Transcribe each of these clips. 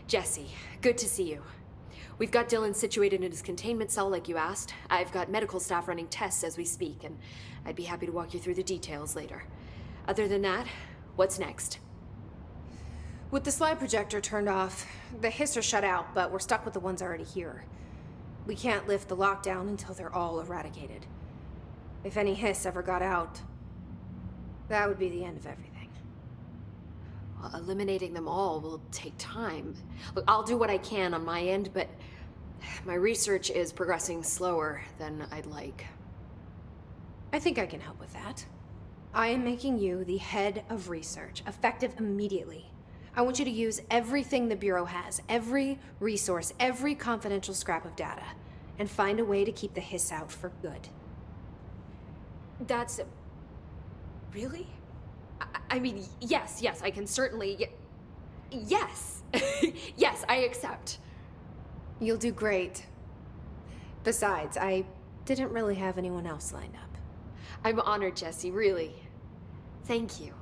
Jesse, good to see you. We've got Dylan situated in his containment cell like you asked. I've got medical staff running tests as we speak, and I'd be happy to walk you through the details later. Other than that, what's next? With the slide projector turned off, the hiss are shut out, but we're stuck with the ones already here. We can't lift the lockdown until they're all eradicated. If any hiss ever got out, that would be the end of everything. Well, eliminating them all will take time. Look, I'll do what I can on my end, but my research is progressing slower than I'd like. I think I can help with that. I am making you the head of research, effective immediately. I want you to use everything the Bureau has, every resource, every confidential scrap of data, and find a way to keep the hiss out for good. That's... really? I mean, yes, I can certainly... Yes! Yes, I accept. You'll do great. Besides, I didn't really have anyone else lined up. I'm honored, Jesse, really. Thank you.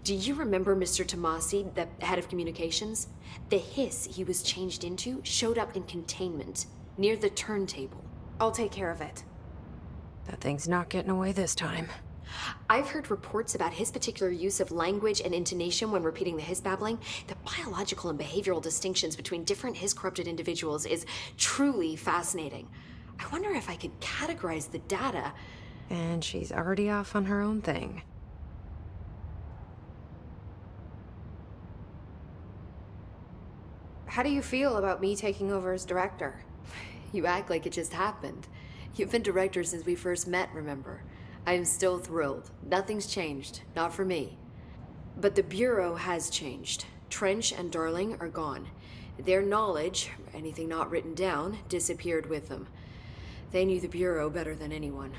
Do you remember Mr. Tomasi, the head of communications? The hiss he was changed into showed up in containment, near the turntable. I'll take care of it. That thing's not getting away this time. I've heard reports about his particular use of language and intonation when repeating the hiss babbling. The biological and behavioral distinctions between different hiss-corrupted individuals is truly fascinating. I wonder if I could categorize the data. And she's already off on her own thing. How do you feel about me taking over as director? You act like it just happened. You've been director since we first met, remember? I am still thrilled. Nothing's changed. Not for me. But the Bureau has changed. Trench and Darling are gone. Their knowledge, anything not written down, disappeared with them. They knew the Bureau better than anyone.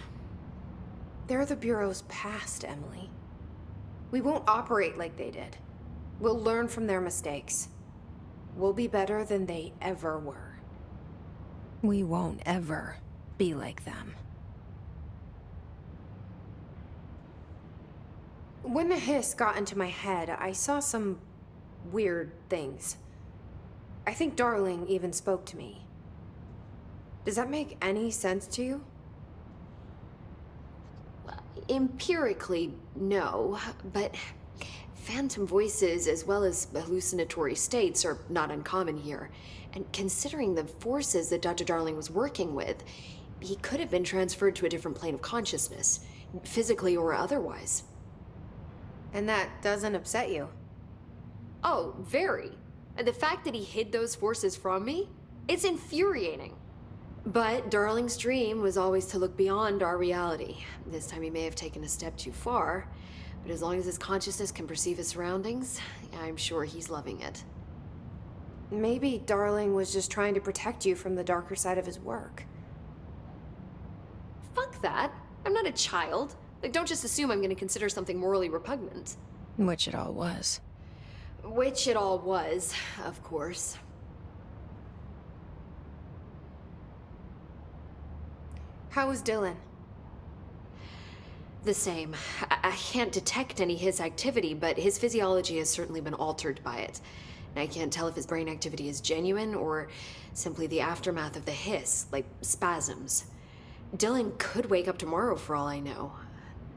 They're the Bureau's past, Emily. We won't operate like they did. We'll learn from their mistakes. We'll be better than they ever were. We won't ever be like them. When the hiss got into my head, I saw some weird things. I think Darling even spoke to me. Does that make any sense to you? Empirically, no, but phantom voices as well as hallucinatory states are not uncommon here. And considering the forces that Dr. Darling was working with, he could have been transferred to a different plane of consciousness, physically or otherwise. And that doesn't upset you? Oh, very. And the fact that he hid those forces from me, it's infuriating. But Darling's dream was always to look beyond our reality. This time he may have taken a step too far, but as long as his consciousness can perceive his surroundings, I'm sure he's loving it. Maybe Darling was just trying to protect you from the darker side of his work. Fuck that. I'm not a child. Like, don't just assume I'm gonna consider something morally repugnant. Which it all was. Which it all was, of course. How was Dylan? The same. I can't detect any his activity, but his physiology has certainly been altered by it. And I can't tell if his brain activity is genuine or simply the aftermath of the hiss, like spasms. Dylan could wake up tomorrow for all I know.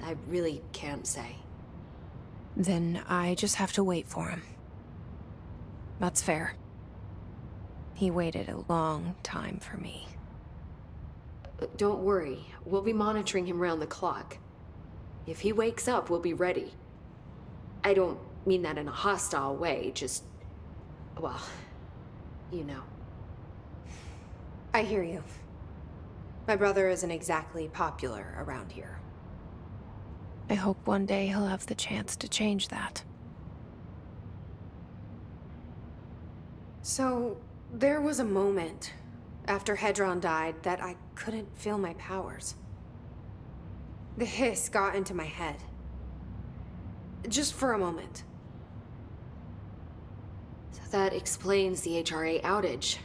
I really can't say. Then I just have to wait for him. That's fair. He waited a long time for me. Don't worry. We'll be monitoring him round the clock. If he wakes up, we'll be ready. I don't mean that in a hostile way, just... well, you know. I hear you. My brother isn't exactly popular around here. I hope one day he'll have the chance to change that. So, there was a moment after Hedron died that I couldn't feel my powers. The hiss got into my head. Just for a moment. So that explains the HRA outage.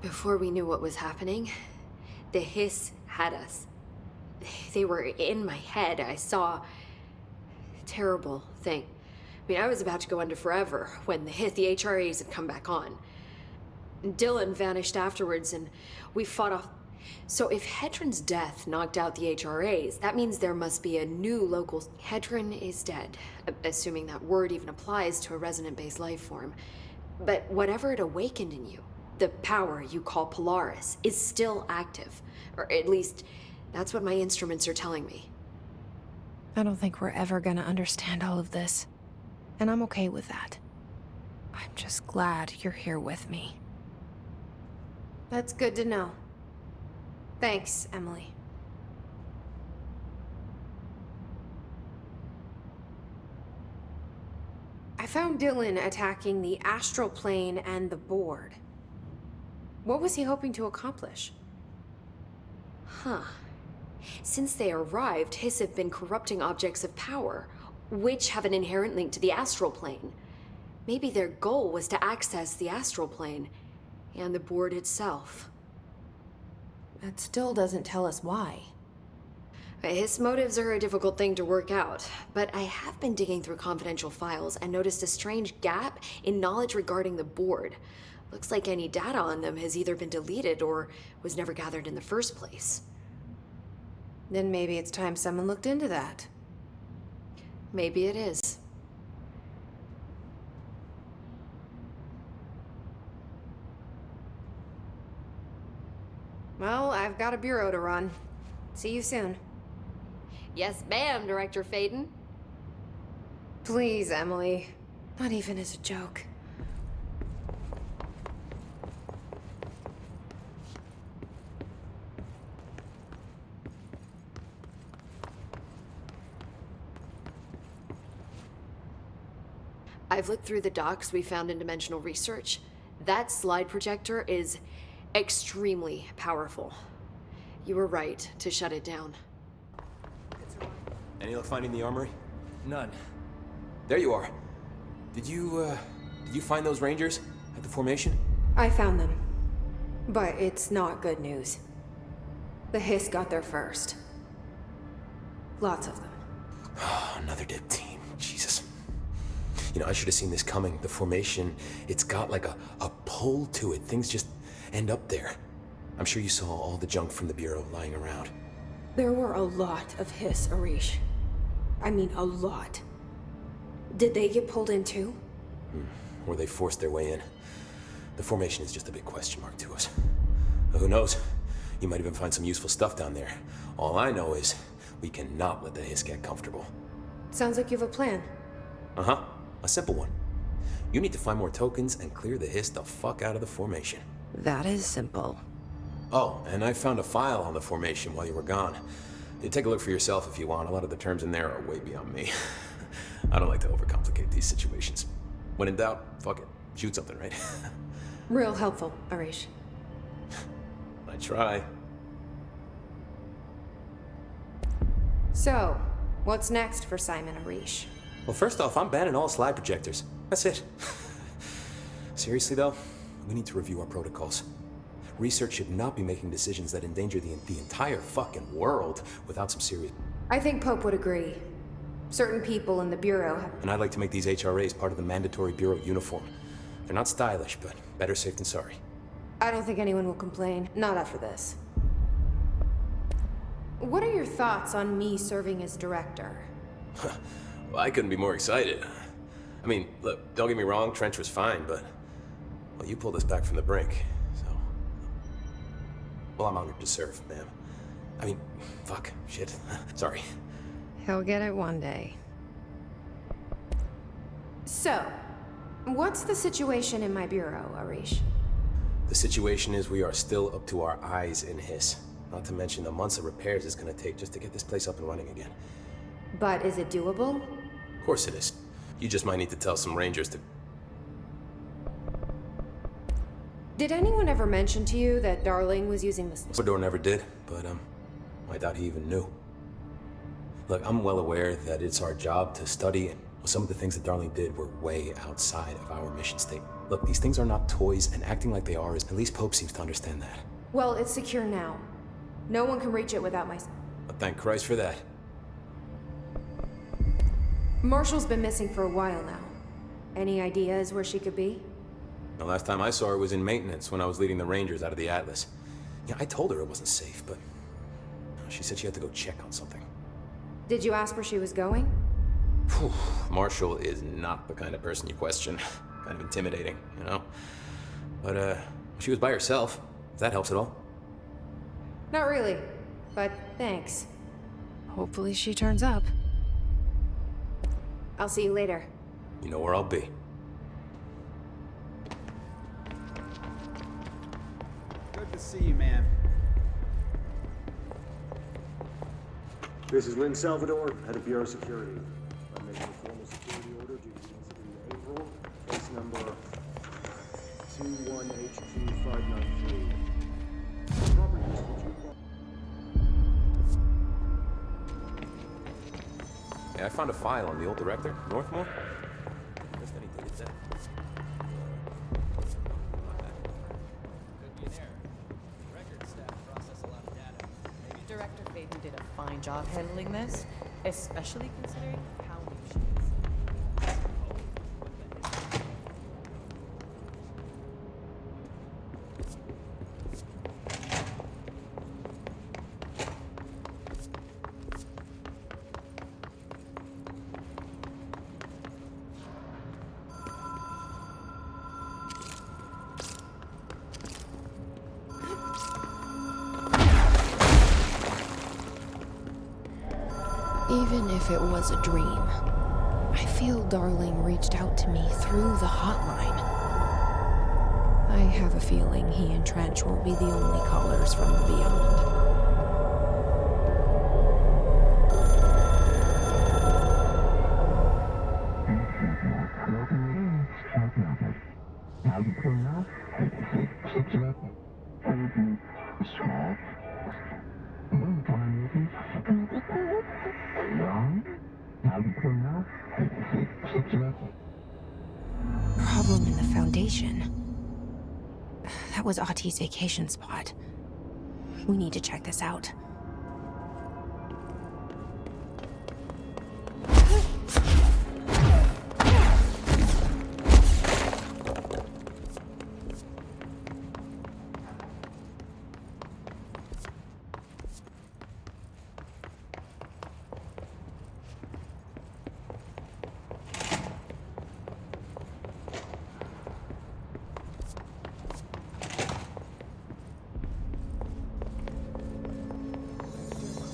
Before we knew what was happening, the hiss had us. They were in my head. I saw a terrible thing. I mean, I was about to go under forever when the HRAs had come back on. Dylan vanished afterwards, and we fought off. So if Hedron's death knocked out the HRAs, that means there must be a new local. Hedron is dead, assuming that word even applies to a resonant-based life form. But whatever it awakened in you, the power you call Polaris, is still active. Or at least, that's what my instruments are telling me. I don't think we're ever gonna understand all of this. And I'm okay with that. I'm just glad you're here with me. That's good to know. Thanks, Emily. I found Dylan attacking the astral plane and the board. What was he hoping to accomplish? Huh. Since they arrived, Hiss have been corrupting objects of power, which have an inherent link to the astral plane. Maybe their goal was to access the astral plane and the board itself. That still doesn't tell us why. His motives are a difficult thing to work out, but I have been digging through confidential files and noticed a strange gap in knowledge regarding the board. Looks like any data on them has either been deleted or was never gathered in the first place. Then maybe it's time someone looked into that. Maybe it is. Well, I've got a bureau to run. See you soon. Yes, ma'am, Director Faden. Please, Emily. Not even as a joke. I've looked through the docs we found in Dimensional Research. That slide projector is extremely powerful. You were right to shut it down. Any luck finding the armory? None. There you are. Did you find those Rangers at the formation? I found them. But it's not good news. The Hiss got there first. Lots of them. Oh, another dead team. Jesus. You know, I should have seen this coming. The formation, it's got like a pull to it. Things just end up there. I'm sure you saw all the junk from the Bureau lying around. There were a lot of Hiss, Arish. I mean, a lot. Did they get pulled in too? Or they forced their way in. The formation is just a big question mark to us. Who knows? You might even find some useful stuff down there. All I know is we cannot let the Hiss get comfortable. Sounds like you have a plan. Uh-huh. A simple one. You need to find more tokens and clear the Hiss the fuck out of the formation. That is simple. Oh, and I found a file on the formation while you were gone. You take a look for yourself if you want. A lot of the terms in there are way beyond me. I don't like to overcomplicate these situations. When in doubt, fuck it. Shoot something, right? Real helpful, Arish. I try. So, what's next for Simon Arish? Well, first off, I'm banning all slide projectors. That's it. Seriously, though, we need to review our protocols. Research should not be making decisions that endanger the entire fucking world without some serious... I think Pope would agree. Certain people in the Bureau have... And I'd like to make these HRAs part of the mandatory Bureau uniform. They're not stylish, but better safe than sorry. I don't think anyone will complain. Not after this. What are your thoughts on me serving as director? Well, I couldn't be more excited. I mean, look, don't get me wrong, Trench was fine, but... Well, you pulled us back from the brink, so... Well, I'm honored to serve, ma'am. I mean, fuck, shit. Sorry. He'll get it one day. So, what's the situation in my Bureau, Arish? The situation is we are still up to our eyes in Hiss. Not to mention the months of repairs it's gonna take just to get this place up and running again. But is it doable? Of course it is. You just might need to tell some Rangers to... Did anyone ever mention to you that Darling was using this? Motherboard never did, but, I doubt he even knew. Look, I'm well aware that it's our job to study, and some of the things that Darling did were way outside of our mission statement. Look, these things are not toys, and acting like they are is... At least Pope seems to understand that. Well, it's secure now. No one can reach it without my... But thank Christ for that. Marshall's been missing for a while now. Any ideas where she could be? The last time I saw her was in maintenance when I was leading the Rangers out of the Atlas. Yeah, I told her it wasn't safe, but she said she had to go check on something. Did you ask where she was going? Whew. Marshall is not the kind of person you question. Kind of intimidating, you know? But, she was by herself, if that helps at all. Not really, but thanks. Hopefully she turns up. I'll see you later. You know where I'll be. Good to see you, man. This is Lynn Salvador, head of Bureau Security. I'm making a formal security order due to the incident in April. Case number 21HQ593. Property is Yeah, I found a file on the old director, Northmore. Just any dated that. Could be an error. Record staff process a lot of data. Maybe Director Faden did a fine job handling this, especially considering how new she is. Even if it was a dream, I feel Darling reached out to me through the hotline. I have a feeling he and Trench won't be the only callers from the beyond. Problem in the Foundation. That was Ahti's vacation spot. We need to check this out.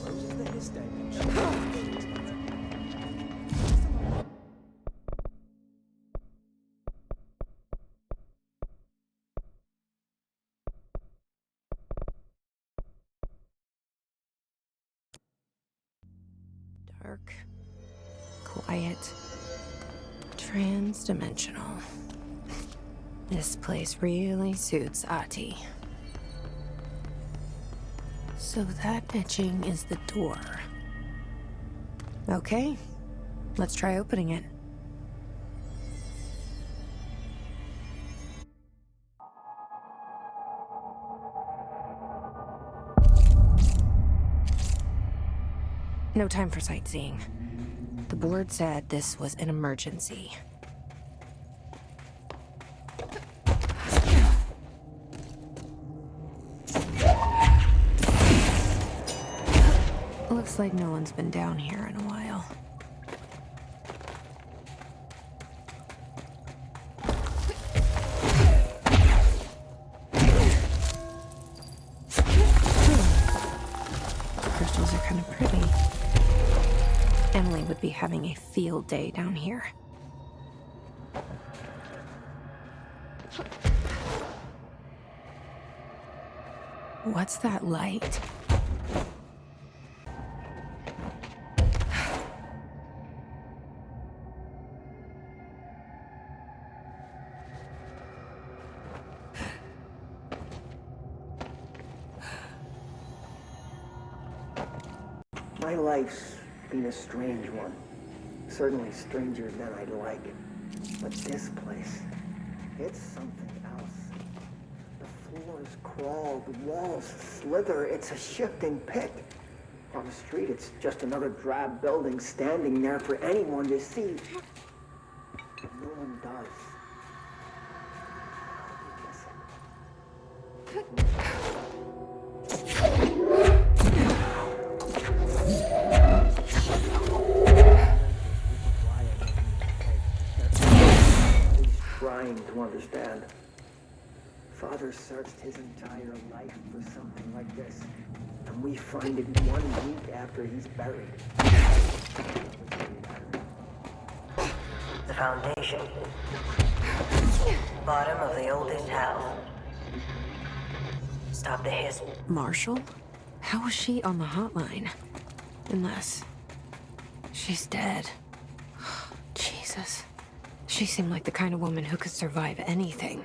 closes the his dimension. Dark, quiet, trans-dimensional. This place really suits Ahti. So that etching is the door. Okay, let's try opening it. No time for sightseeing. The board said this was an emergency. Looks like no one's been down here in a while. The crystals are kind of pretty. Emily would be having a field day down here. What's that light? My life's been a strange one. Certainly stranger than I'd like. But this place, it's something else. The floor is crawl, the walls slither. It's a shifting pit. On the street, it's just another drab building standing there for anyone to see. But no one does. He's trying to understand. Father searched his entire life for something like this, and we find it 1 week after he's buried. The foundation. Bottom of the oldest house. Stop the hiss. Marshall? How was she on the hotline? Unless she's dead. Jesus. She seemed like the kind of woman who could survive anything.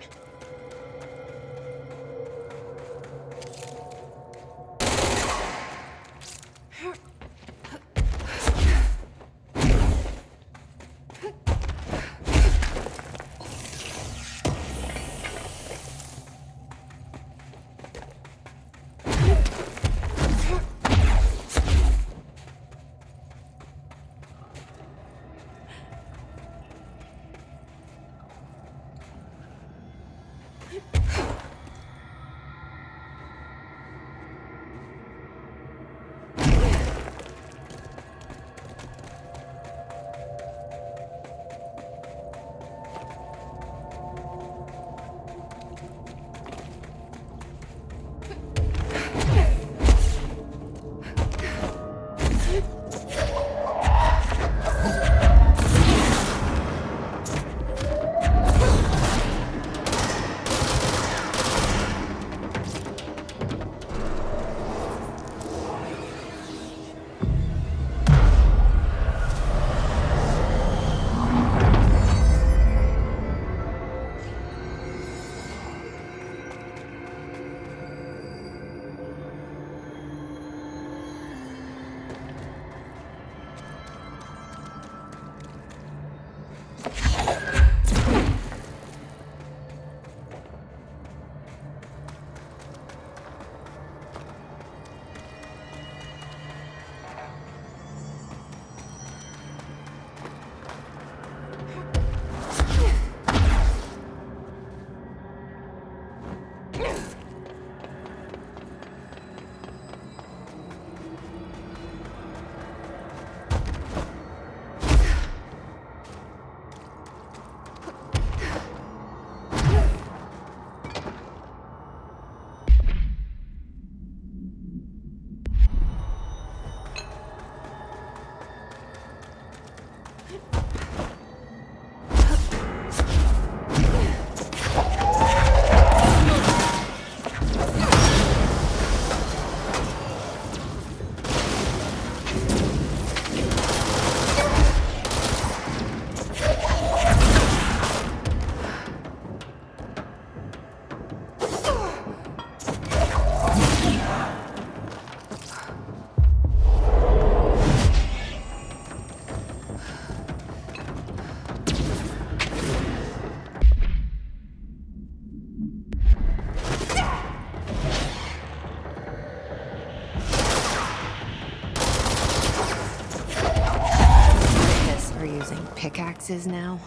Pickaxes now?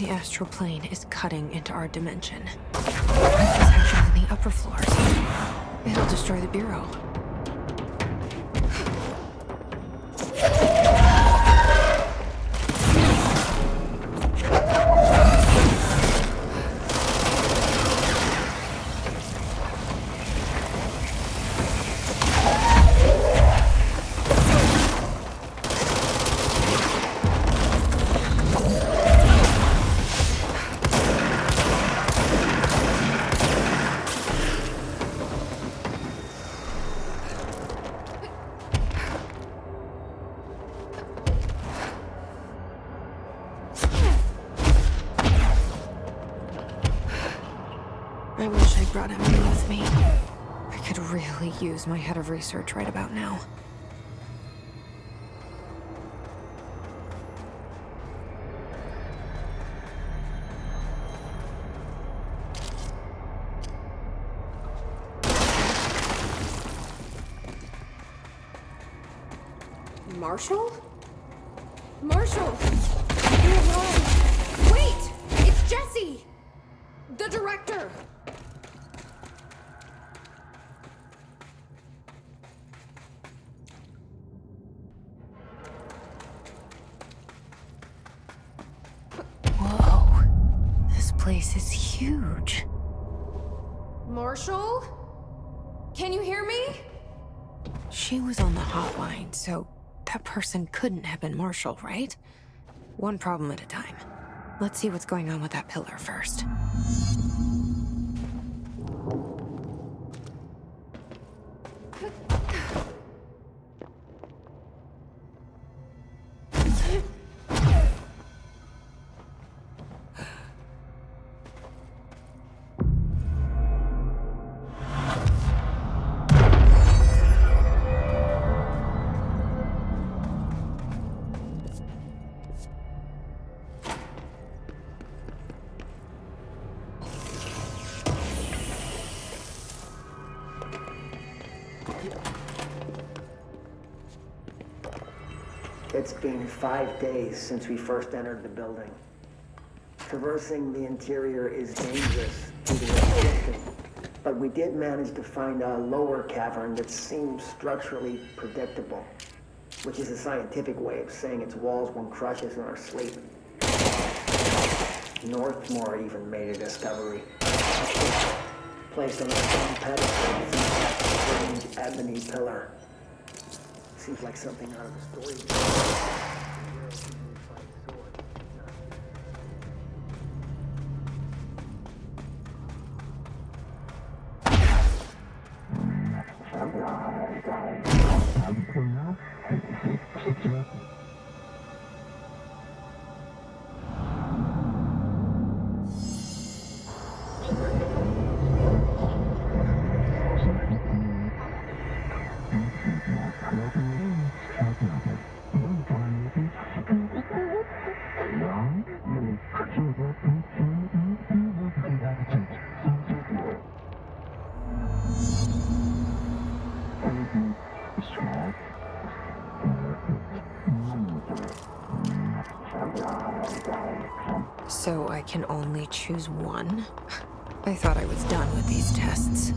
The astral plane is cutting into our dimension. This section's in the upper floors. It'll destroy the Bureau. I wish I brought him in with me. I could really use my head of research right about now. Marshall? Marshall! You're alive! Wait! It's Jesse! The director! Whoa. This place is huge. Marshall? Can you hear me? She was on the hotline, so that person couldn't have been Marshall, right? One problem at a time. Let's see what's going on with that pillar first. It's been 5 days since we first entered the building. Traversing the interior is dangerous due to restriction, but we did manage to find a lower cavern that seems structurally predictable, which is a scientific way of saying its walls won't crush us in our sleep. Northmore even made a discovery. Placed on a stone pedestal, a strange ebony pillar. Seems like something out of a story. So I can only choose one? I thought I was done with these tests.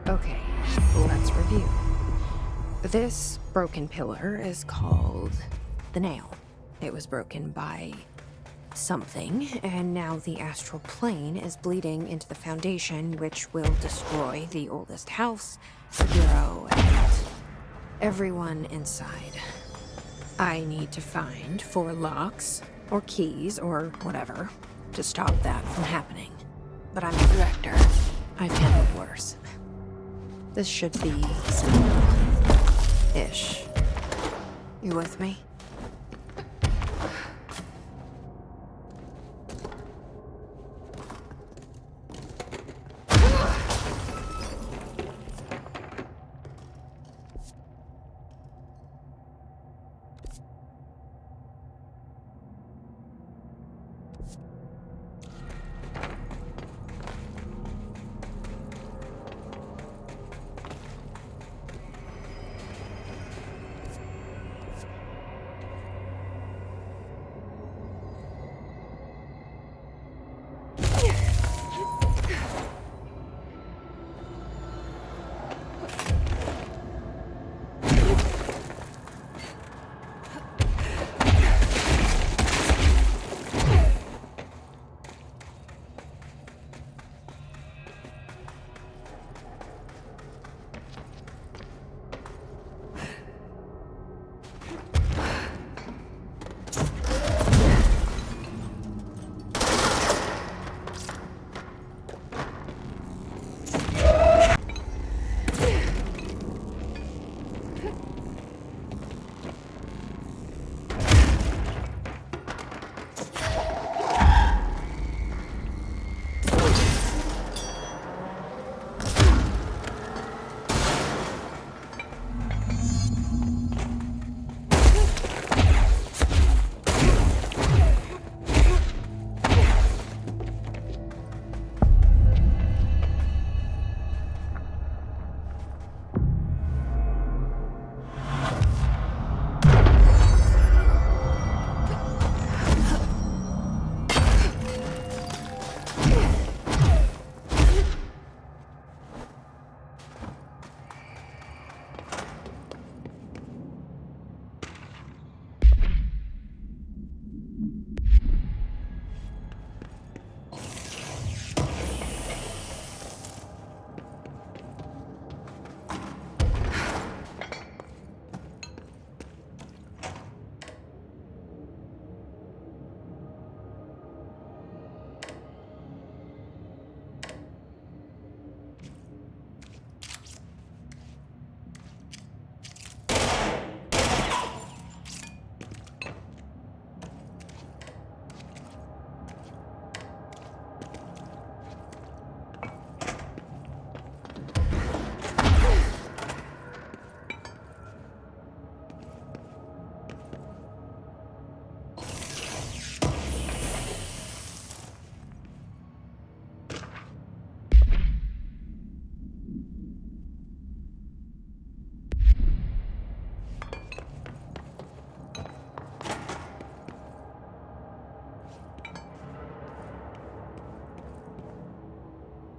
Okay, let's review. This broken pillar is called the nail. It was broken by something, and now the astral plane is bleeding into the foundation, which will destroy the oldest house, the bureau, and everyone inside. I need to find 4 locks, or keys, or whatever, to stop that from happening. But I'm the director. I've handled worse. This should be simple-ish. You with me?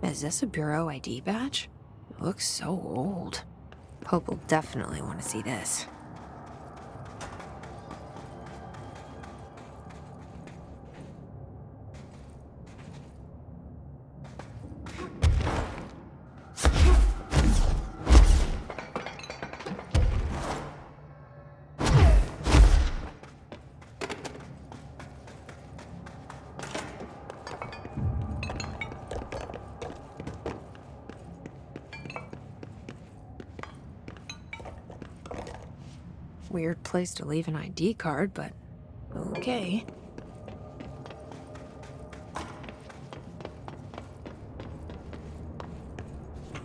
Is this a Bureau ID badge? It looks so old. Pope will definitely want to see this. Weird place to leave an ID card, but okay.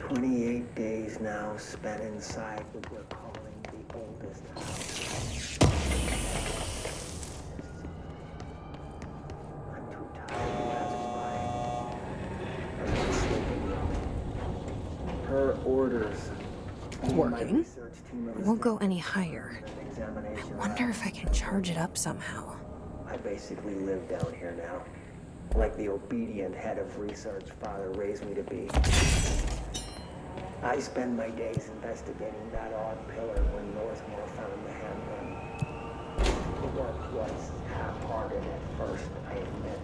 "28 days now spent inside what we're calling the oldest house. I'm too tired to ask why. I'm not sleeping well. Her orders. It's working. It won't go any higher. I wonder if I can charge it up somehow. I basically live down here now, like the obedient head of research father raised me to be. I spend my days investigating that odd pillar when Northmore found the handgun. The work was half-hearted at first, I admit.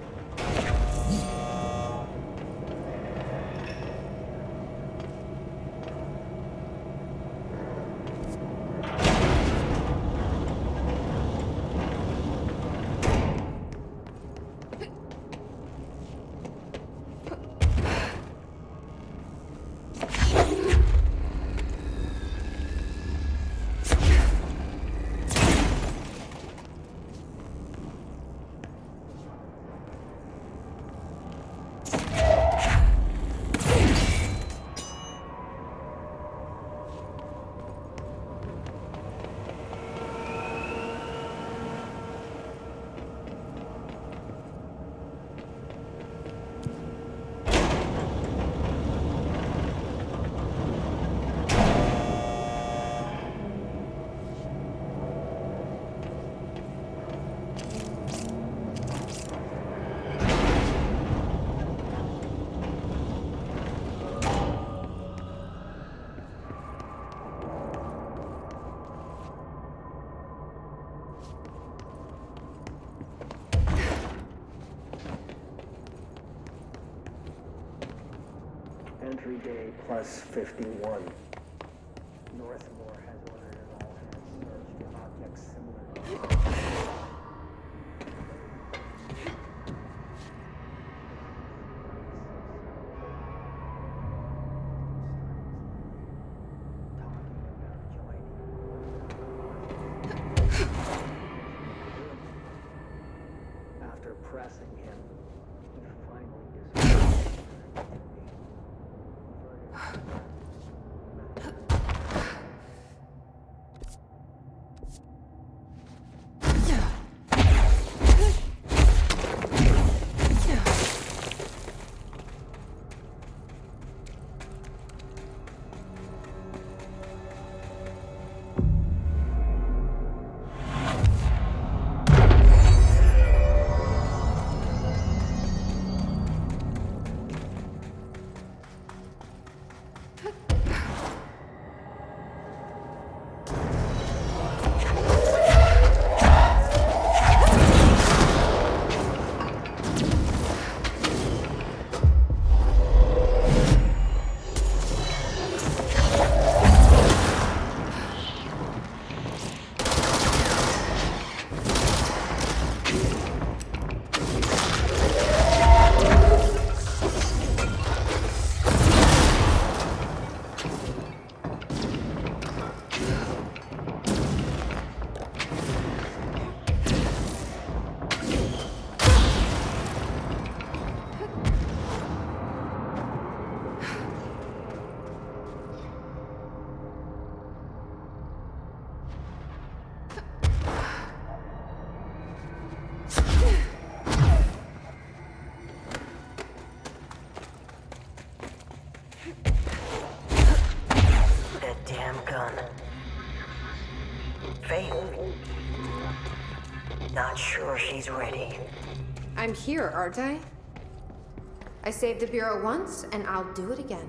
Entry day plus 51. Northmore has ordered an all-hands search for objects similar to... After pressing him, he finally disappeared. gun. Faith. Not sure she's ready. I'm here, aren't I? I saved the Bureau once, and I'll do it again.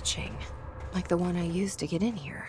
etching, like the one I used to get in here.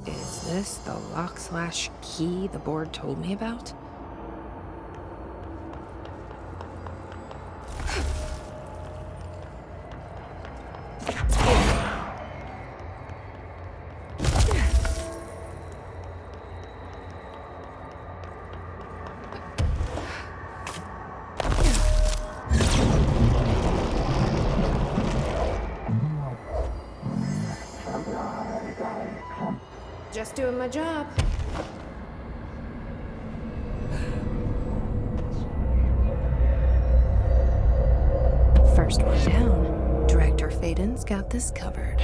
Is this the lock/key the board told me about? Just doing my job. First one down. Director Faden's got this covered.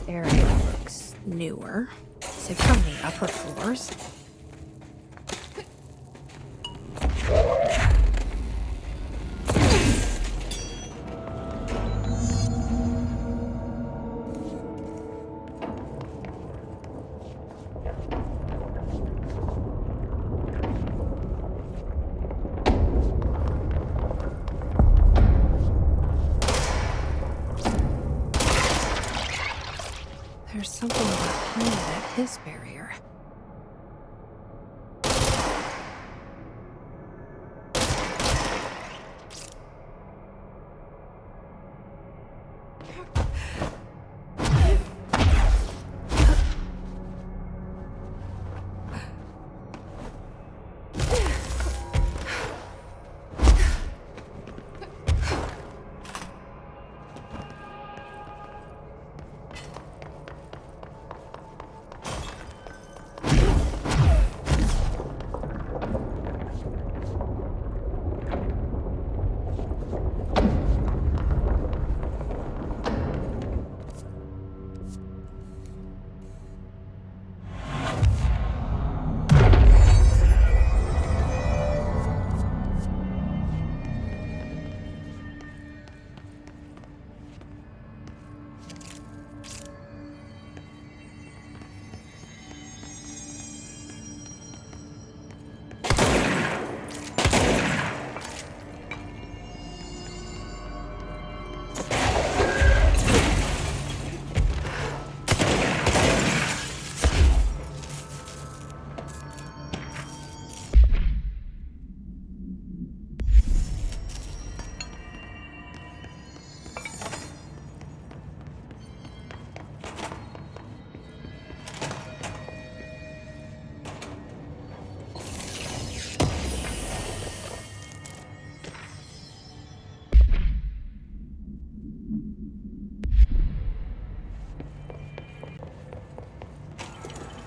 area looks newer. So from the upper floors. There's something behind that hiss barrier.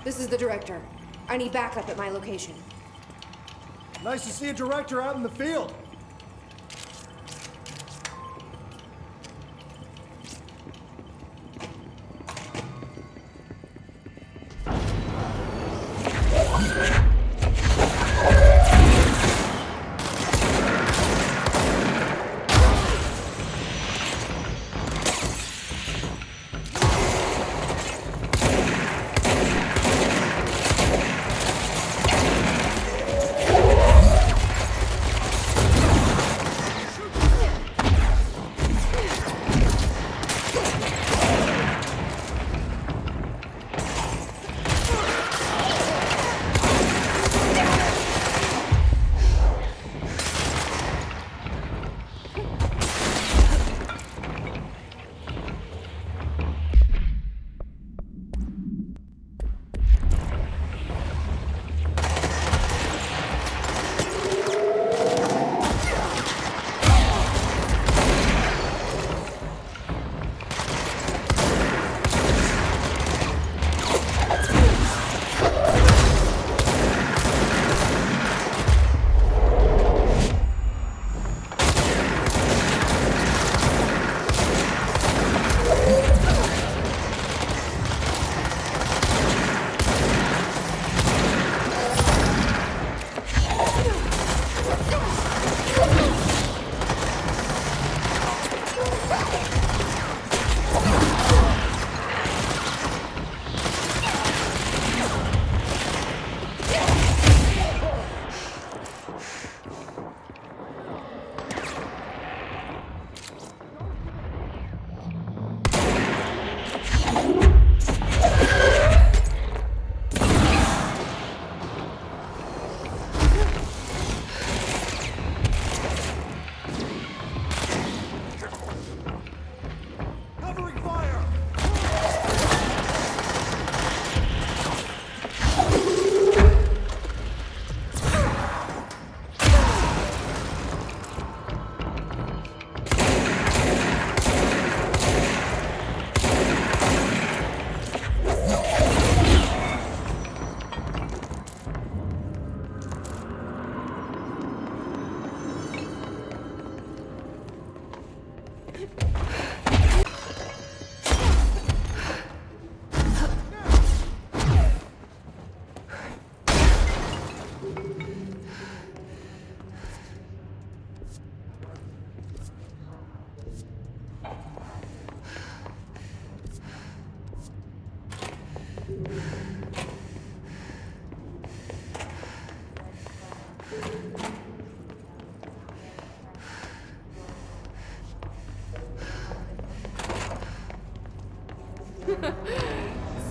This is the director. I need backup at my location. Nice to see a director out in the field.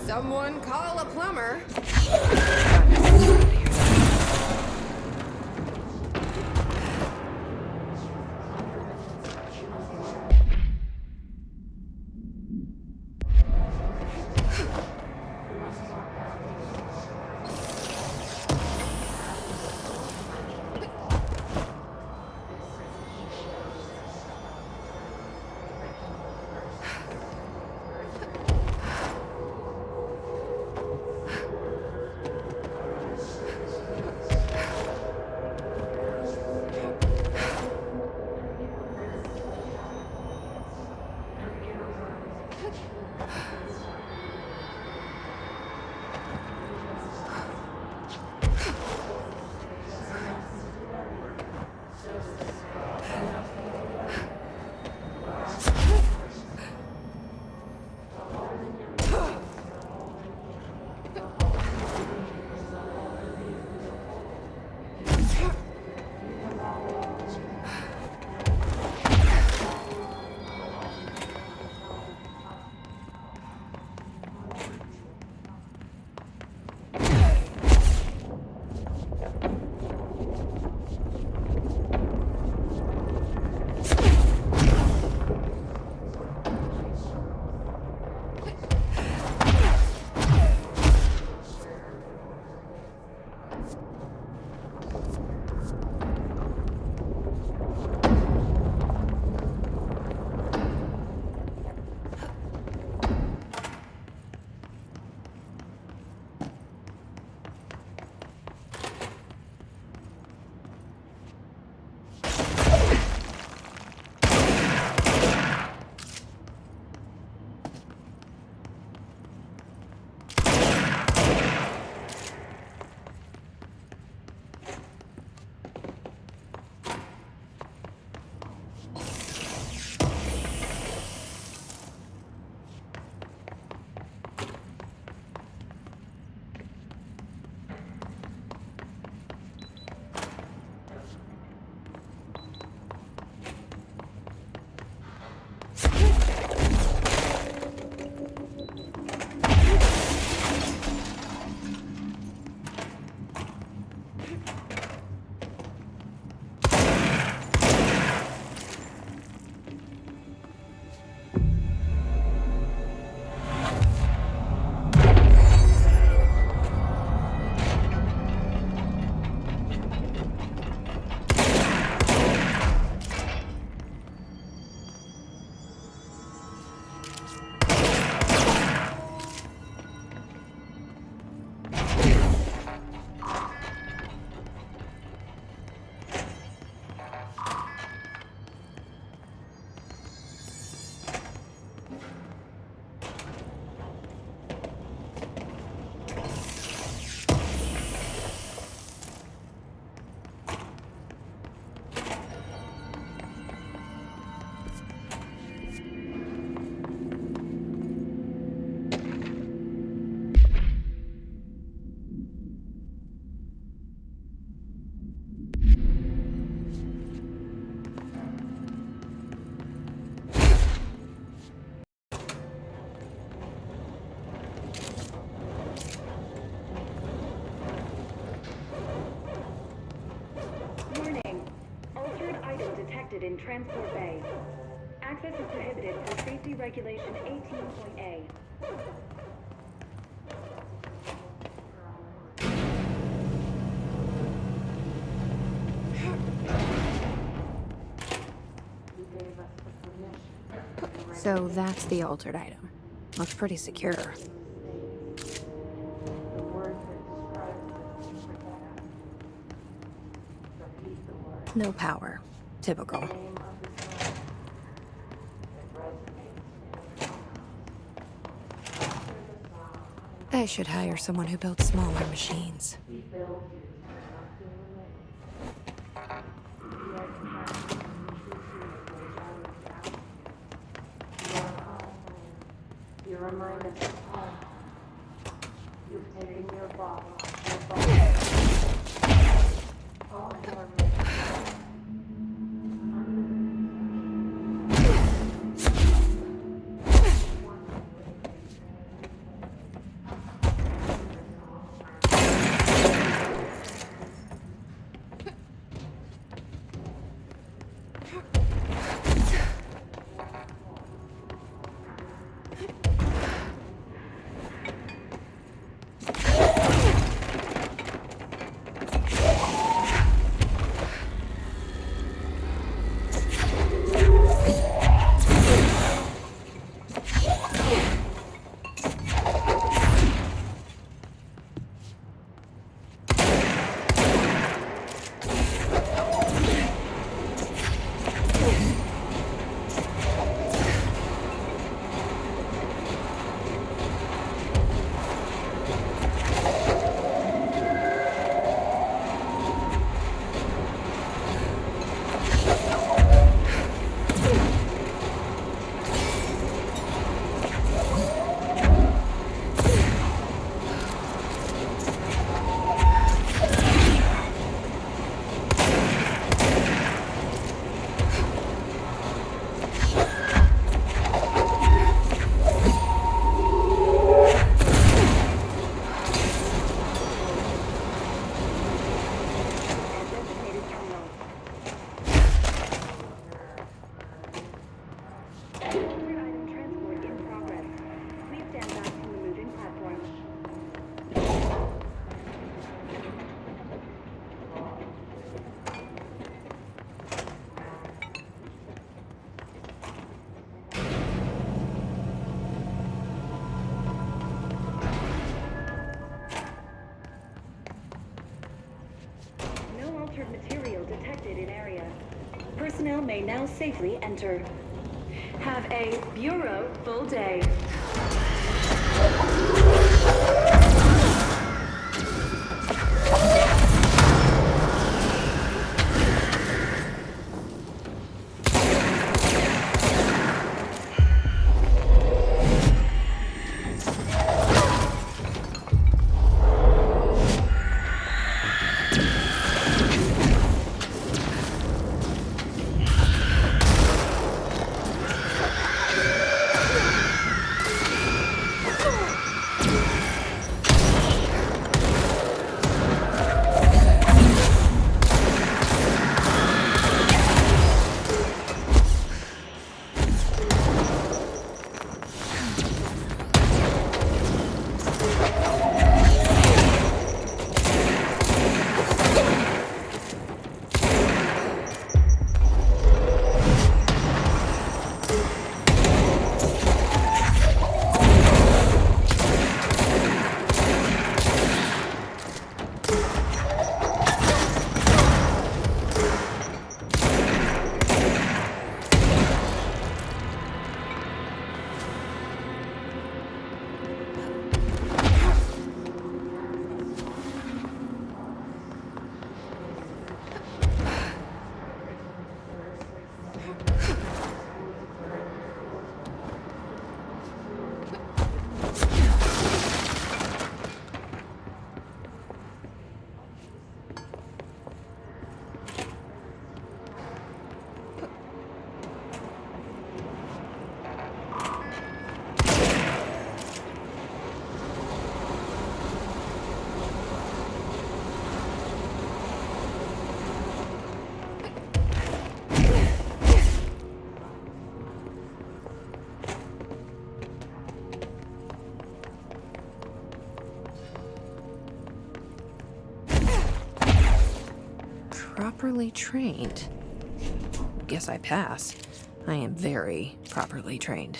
Someone call a plumber. In Transport Bay. Access is prohibited per Safety Regulation 18.A. So that's the altered item. Looks pretty secure. No power. Typical. I should hire someone who builds smaller machines. You're reminded of home. You've taken your body. All your safely enter. Have a Bureau full day. Properly trained. Guess I pass. I am very properly trained.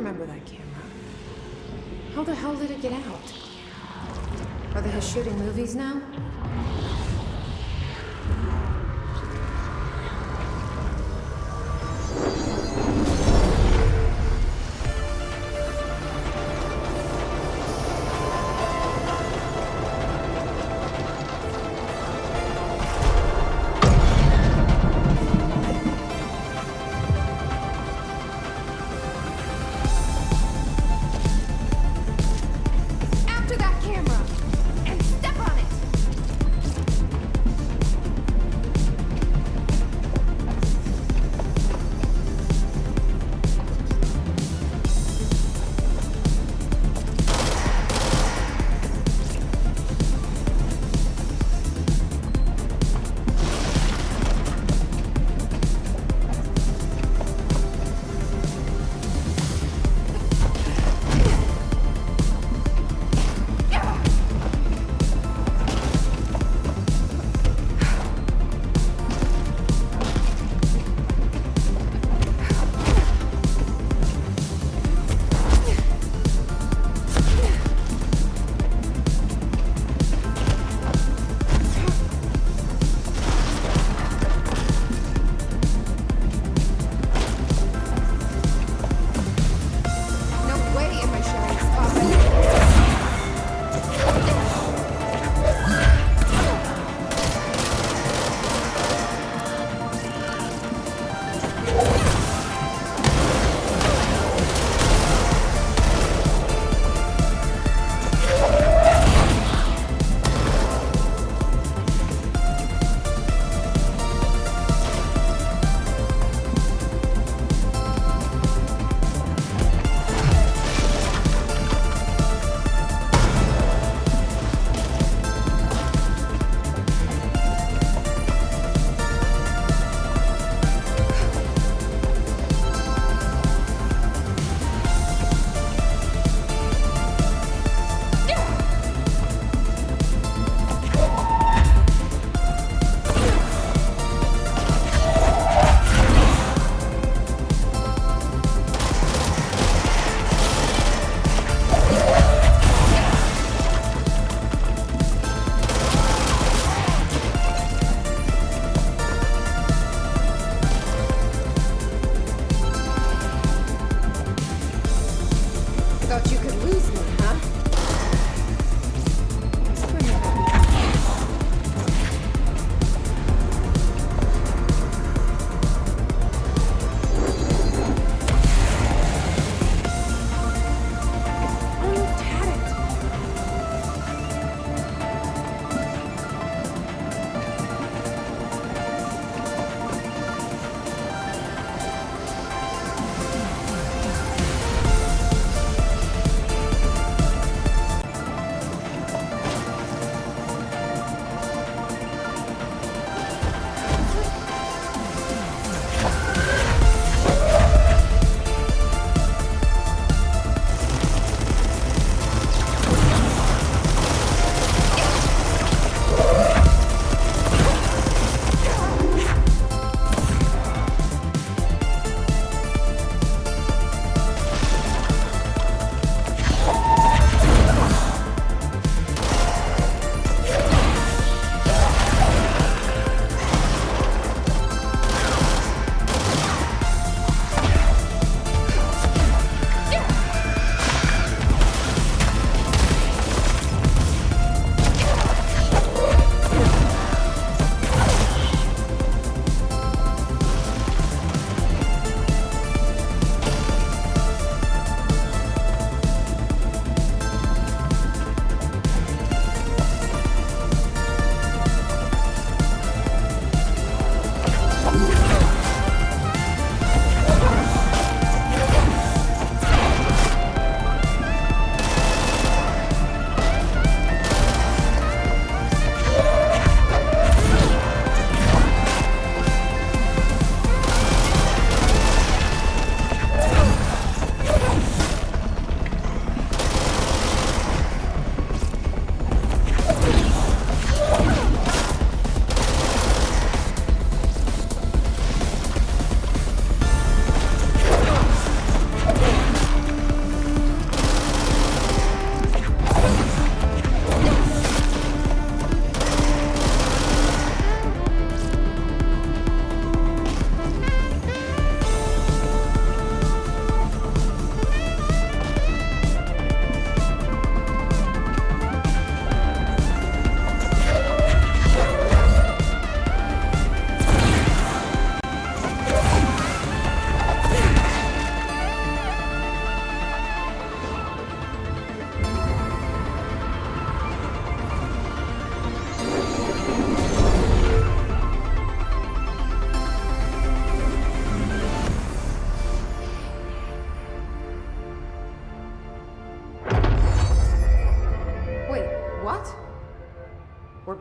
remember that camera. How the hell did it get out? Are they just shooting movies now?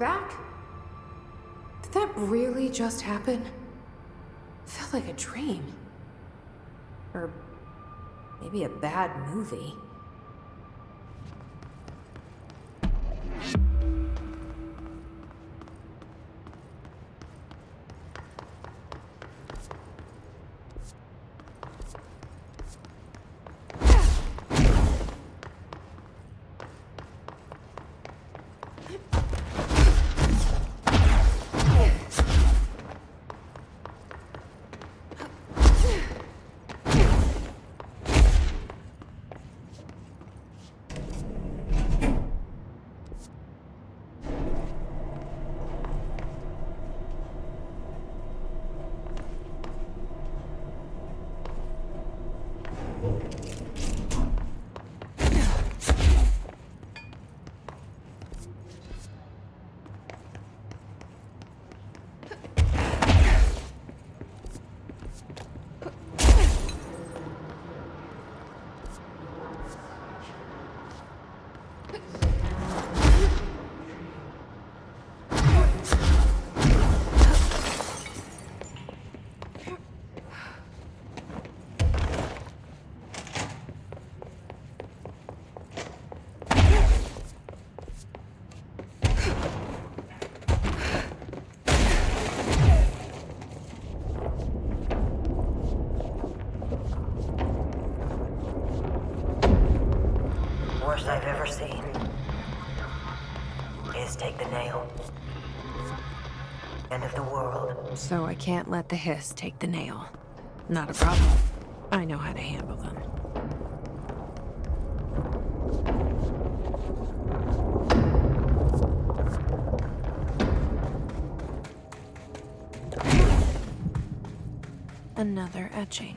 back? Did that really just happen? Felt like a dream. Or maybe a bad movie. Worst I've ever seen is take the nail. End of the world. So I can't let the hiss take the nail. Not a problem. I know how to handle them. Another etching.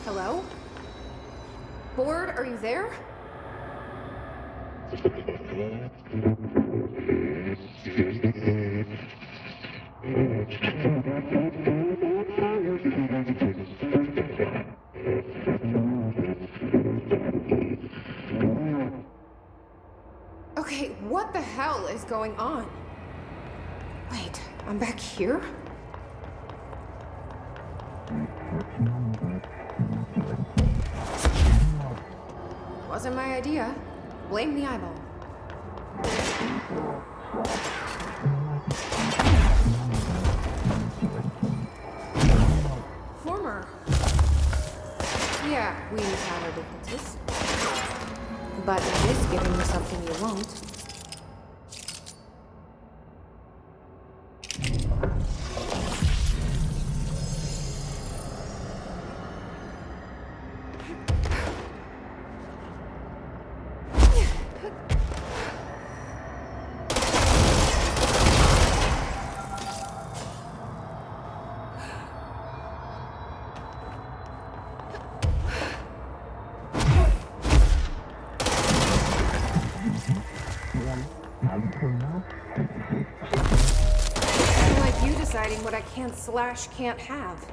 Hello? Board, are you there? Okay, what the hell is going on? Wait, I'm back here? Wasn't my idea. Blame the eyeball. Former. Yeah, we've had our differences. But it is giving me something you won't. Deciding what I can't have.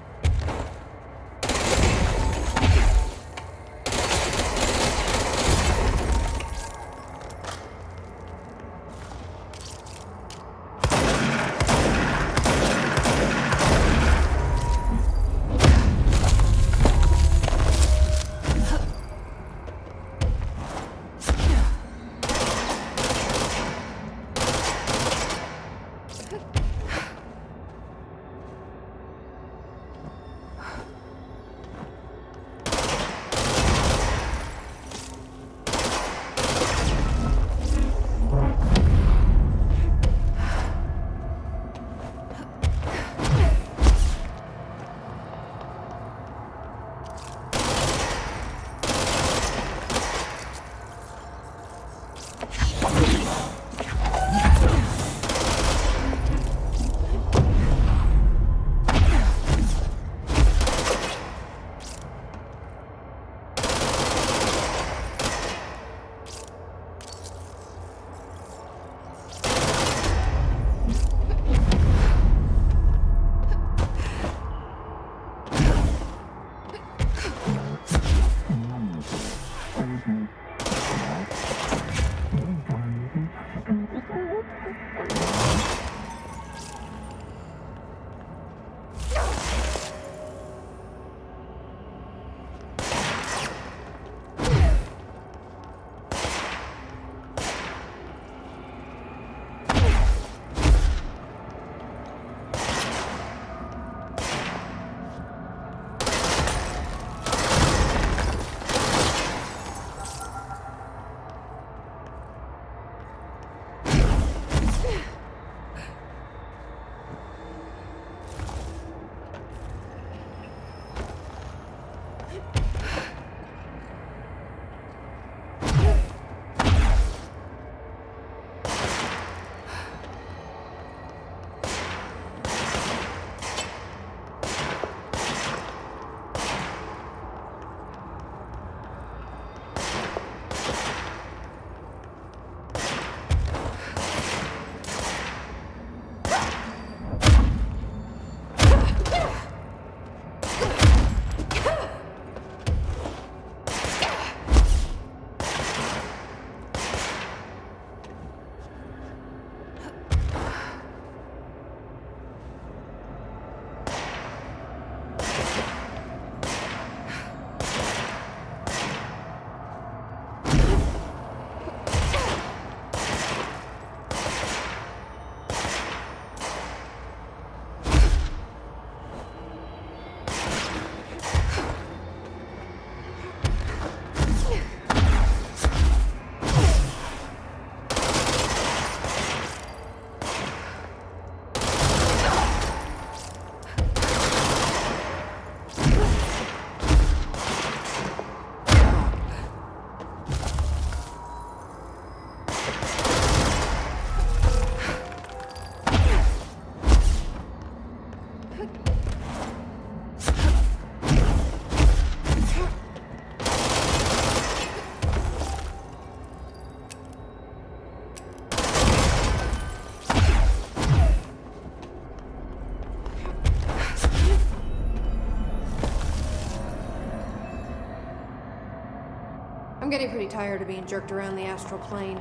getting pretty tired of being jerked around the astral plane.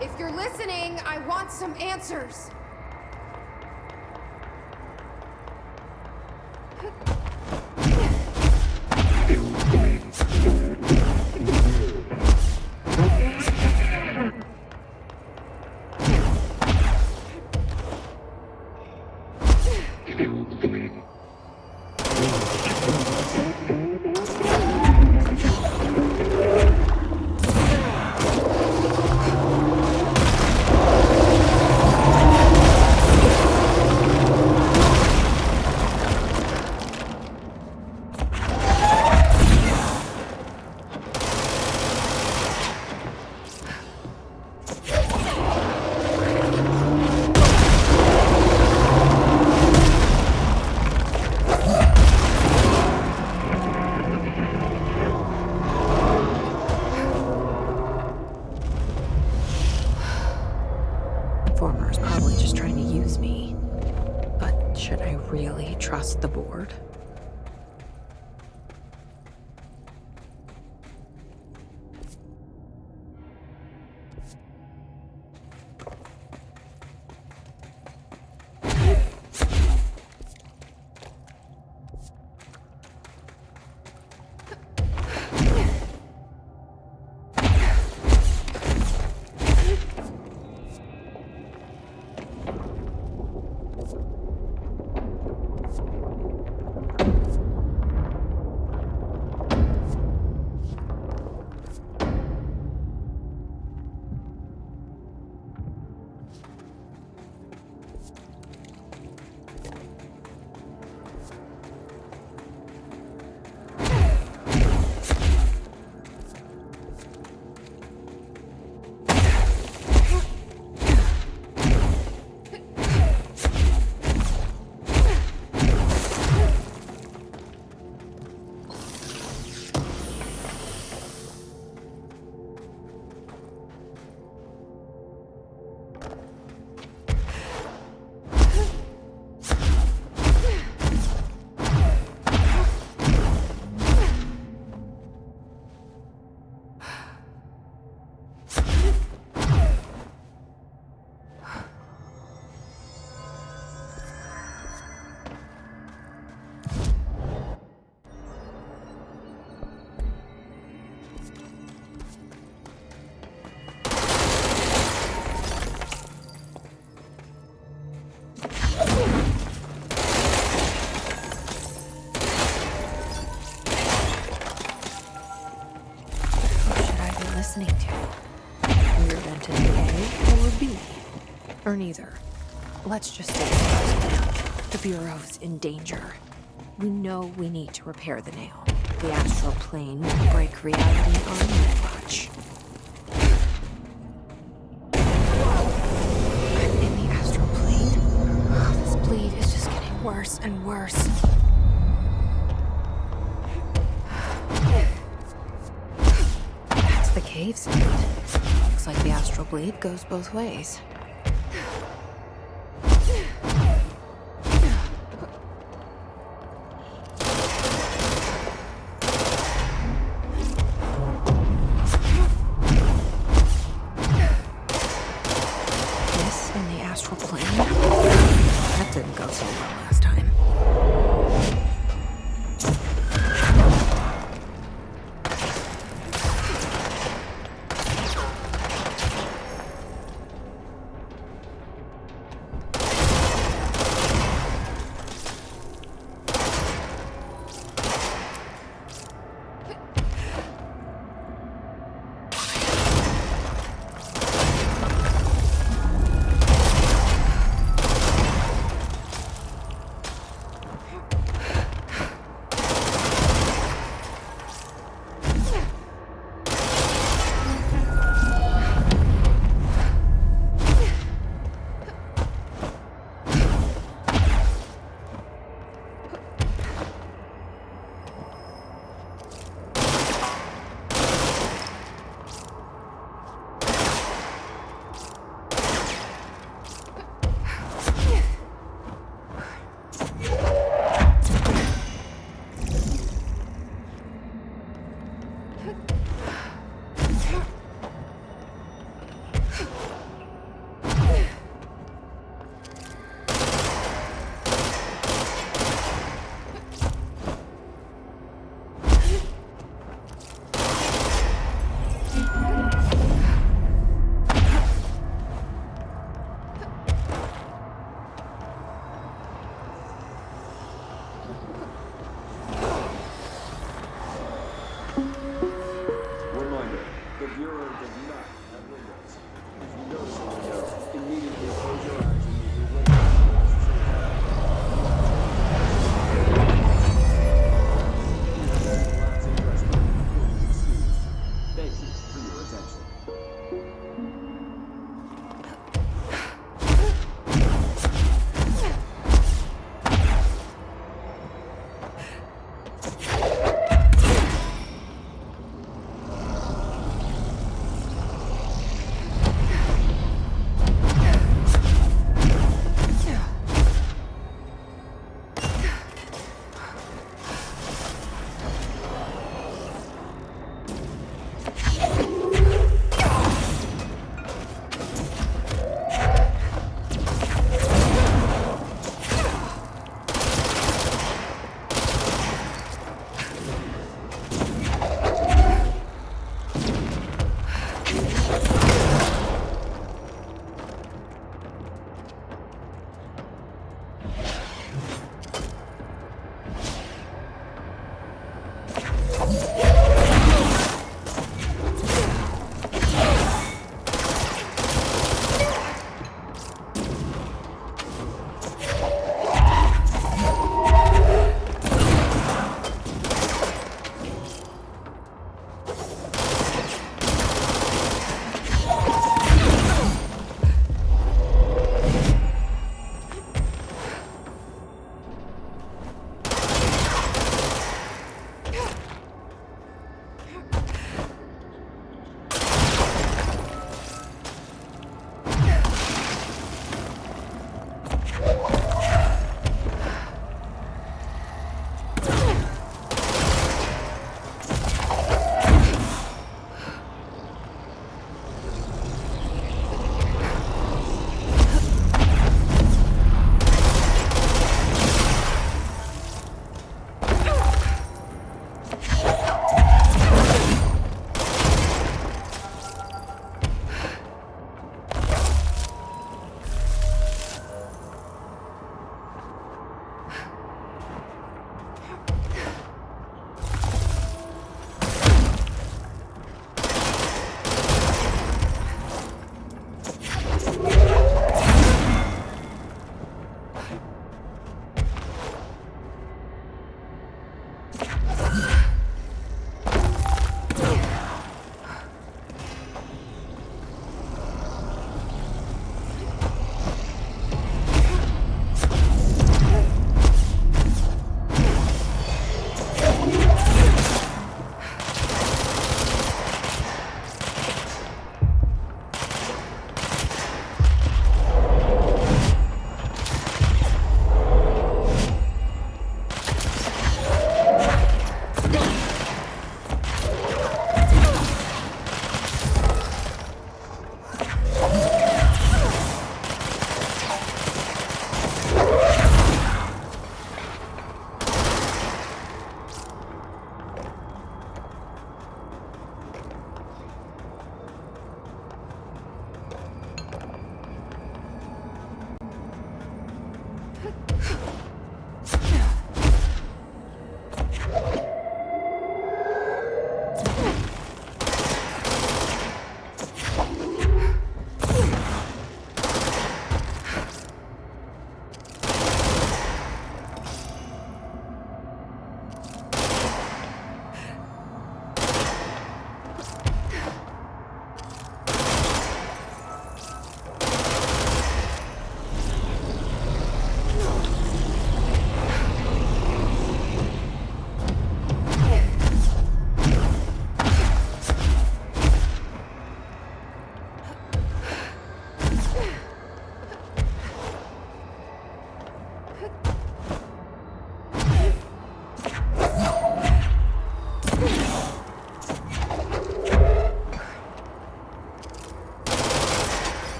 If you're listening, I want some answers. Former's probably just trying to use me. But should I really trust the board? Listening to? We're vented A or B? Or neither. Let's just say the Bureau's in danger. We know we need to repair the nail. The astral plane will break reality on my watch. I'm in the astral plane. This bleed is just getting worse and worse. The cave's in it. Looks like the astral bleed goes both ways. This in the astral plane? That didn't go so well last time.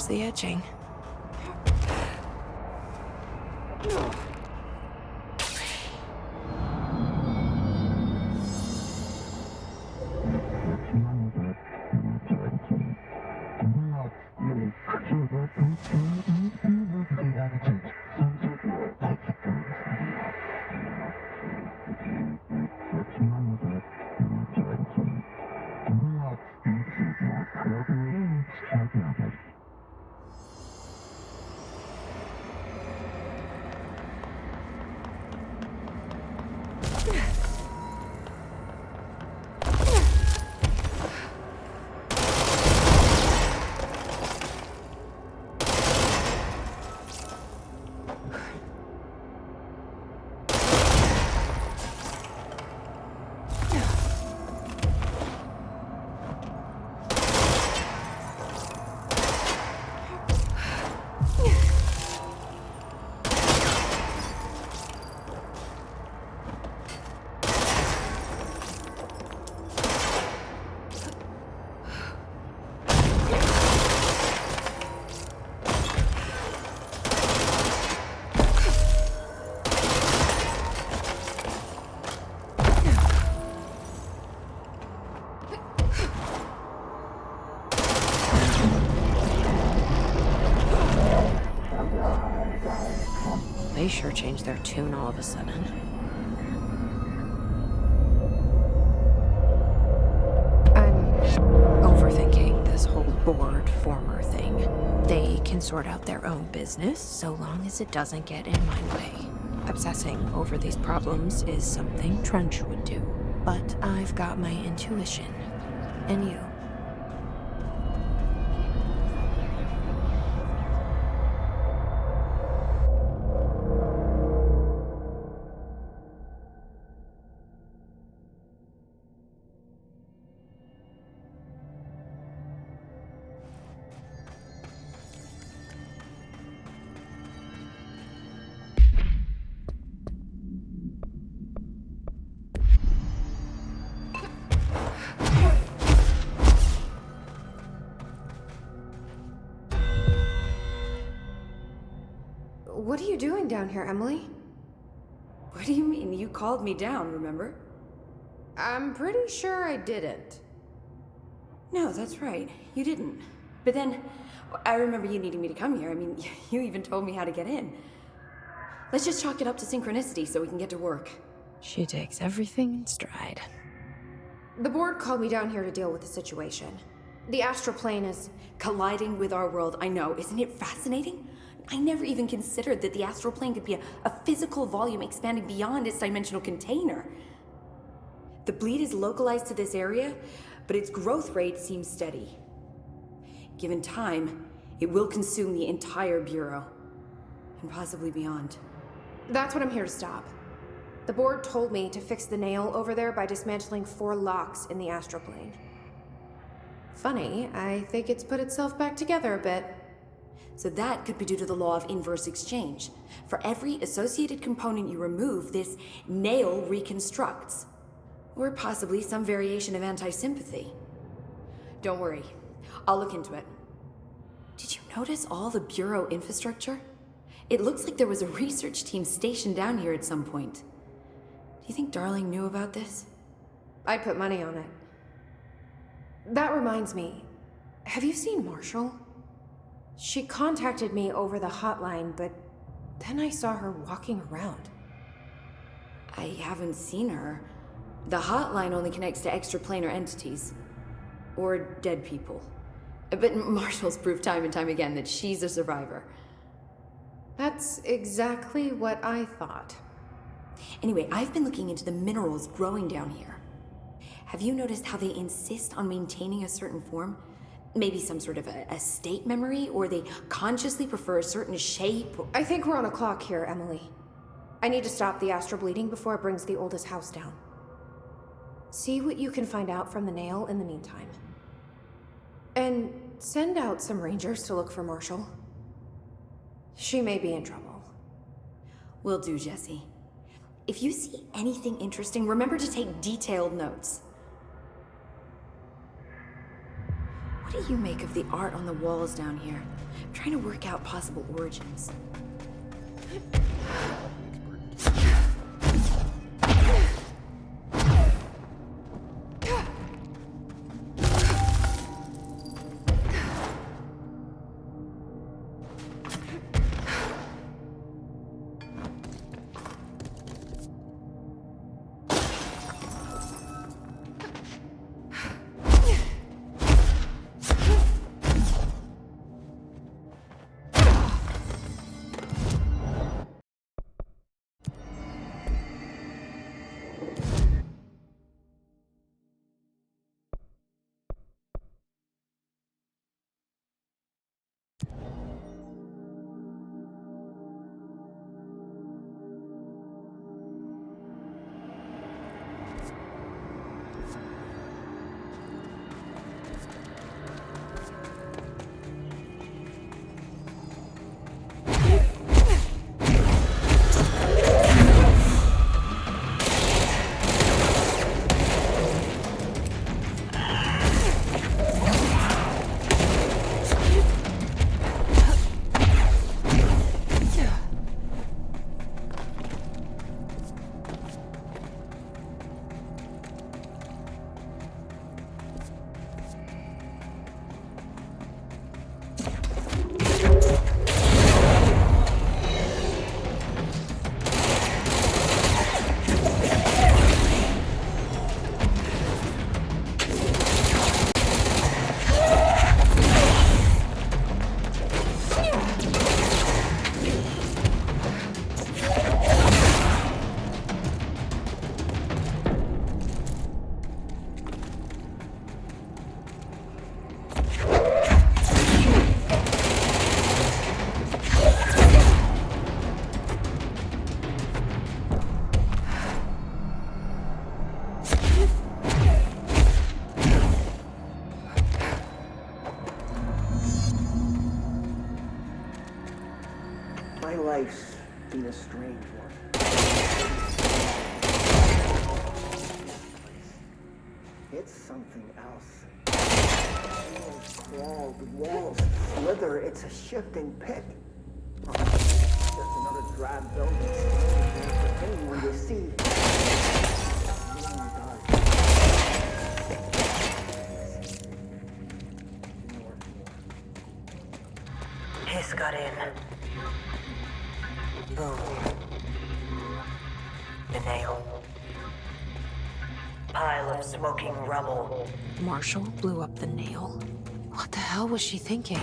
just the etching. They sure changed their tune all of a sudden. I'm overthinking this whole board former thing. They can sort out their own business so long as it doesn't get in my way. Obsessing over these problems is something Trench would do, but I've got my intuition. And you. What are you doing down here, Emily? What do you mean? You called me down, remember? I'm pretty sure I didn't. No, that's right. You didn't. But then, I remember you needing me to come here. I mean, you even told me how to get in. Let's just chalk it up to synchronicity so we can get to work. She takes everything in stride. The board called me down here to deal with the situation. The astral plane is colliding with our world, I know. Isn't it fascinating? I never even considered that the astral plane could be a physical volume expanding beyond its dimensional container. The bleed is localized to this area, but its growth rate seems steady. Given time, it will consume the entire Bureau, and possibly beyond. That's what I'm here to stop. The board told me to fix the nail over there by dismantling 4 locks in the astral plane. Funny, I think it's put itself back together a bit. So that could be due to the law of inverse exchange. For every associated component you remove, this nail reconstructs. Or possibly some variation of anti-sympathy. Don't worry, I'll look into it. Did you notice all the Bureau infrastructure? It looks like there was a research team stationed down here at some point. Do you think Darling knew about this? I'd put money on it. That reminds me, have you seen Marshall? She contacted me over the hotline, but then I saw her walking around. I haven't seen her. The hotline only connects to extraplanar entities. Or dead people. But Marshall's proved time and time again that she's a survivor. That's exactly what I thought. Anyway, I've been looking into the minerals growing down here. Have you noticed how they insist on maintaining a certain form? Maybe some sort of a state memory, or they consciously prefer a certain shape? I think we're on a clock here, Emily. I need to stop the astral bleeding before it brings the oldest house down. See what you can find out from the nail in the meantime. And send out some rangers to look for Marshall. She may be in trouble. Will do, Jesse. If you see anything interesting, remember to take detailed notes. What do you make of the art on the walls down here? I'm trying to work out possible origins. My life's been a strange one. It's something else. Walls crawl, the walls slither. It's a shifting pit. Oh, just another drab building for anyone to see. Hiss got in. Boom. The nail. Pile of smoking rubble. Marshall blew up the nail? What the hell was she thinking?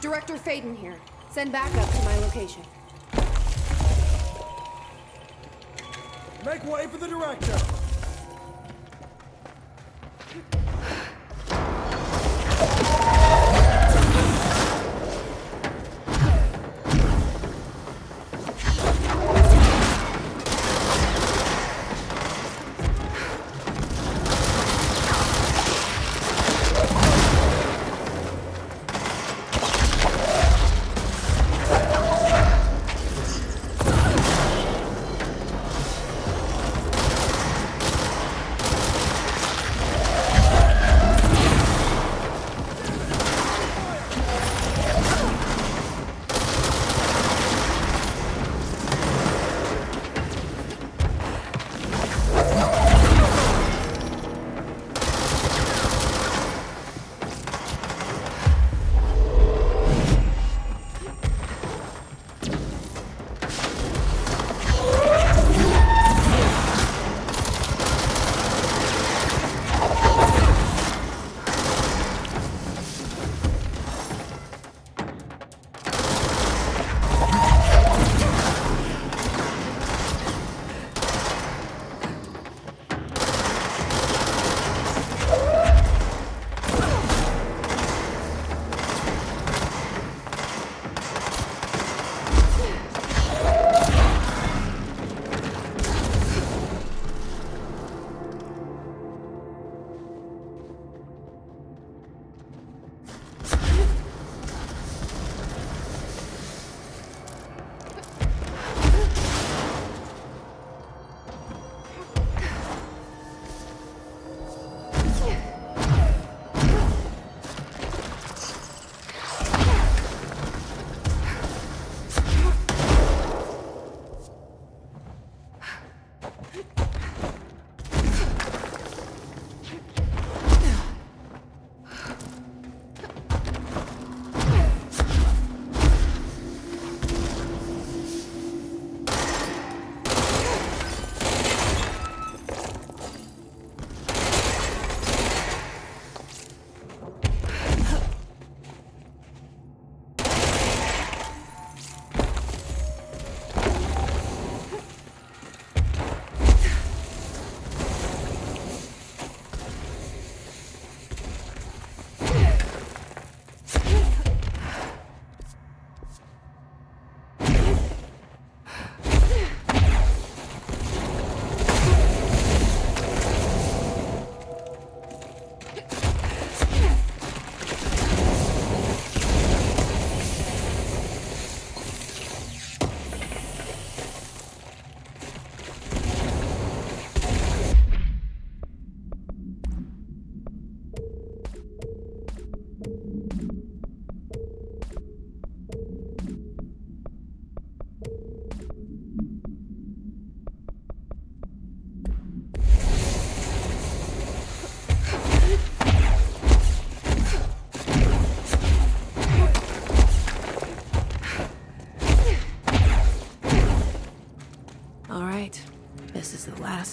Director Faden here. Send backup to my location. Make way for the director!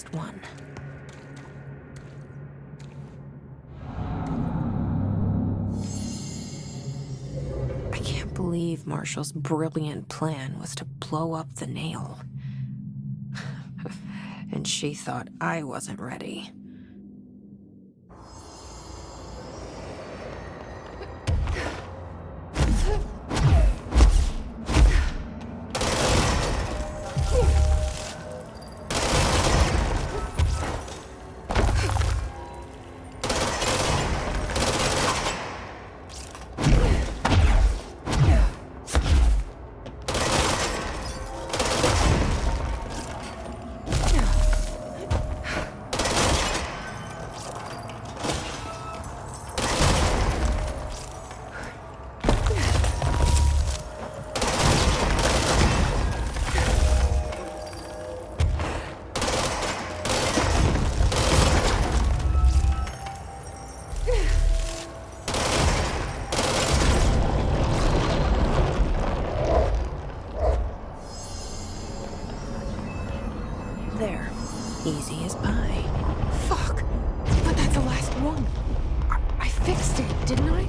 last one. I can't believe Marshall's brilliant plan was to blow up the nail. And she thought I wasn't ready. There. Easy as pie. Fuck! But that's the last one. I fixed it, didn't I?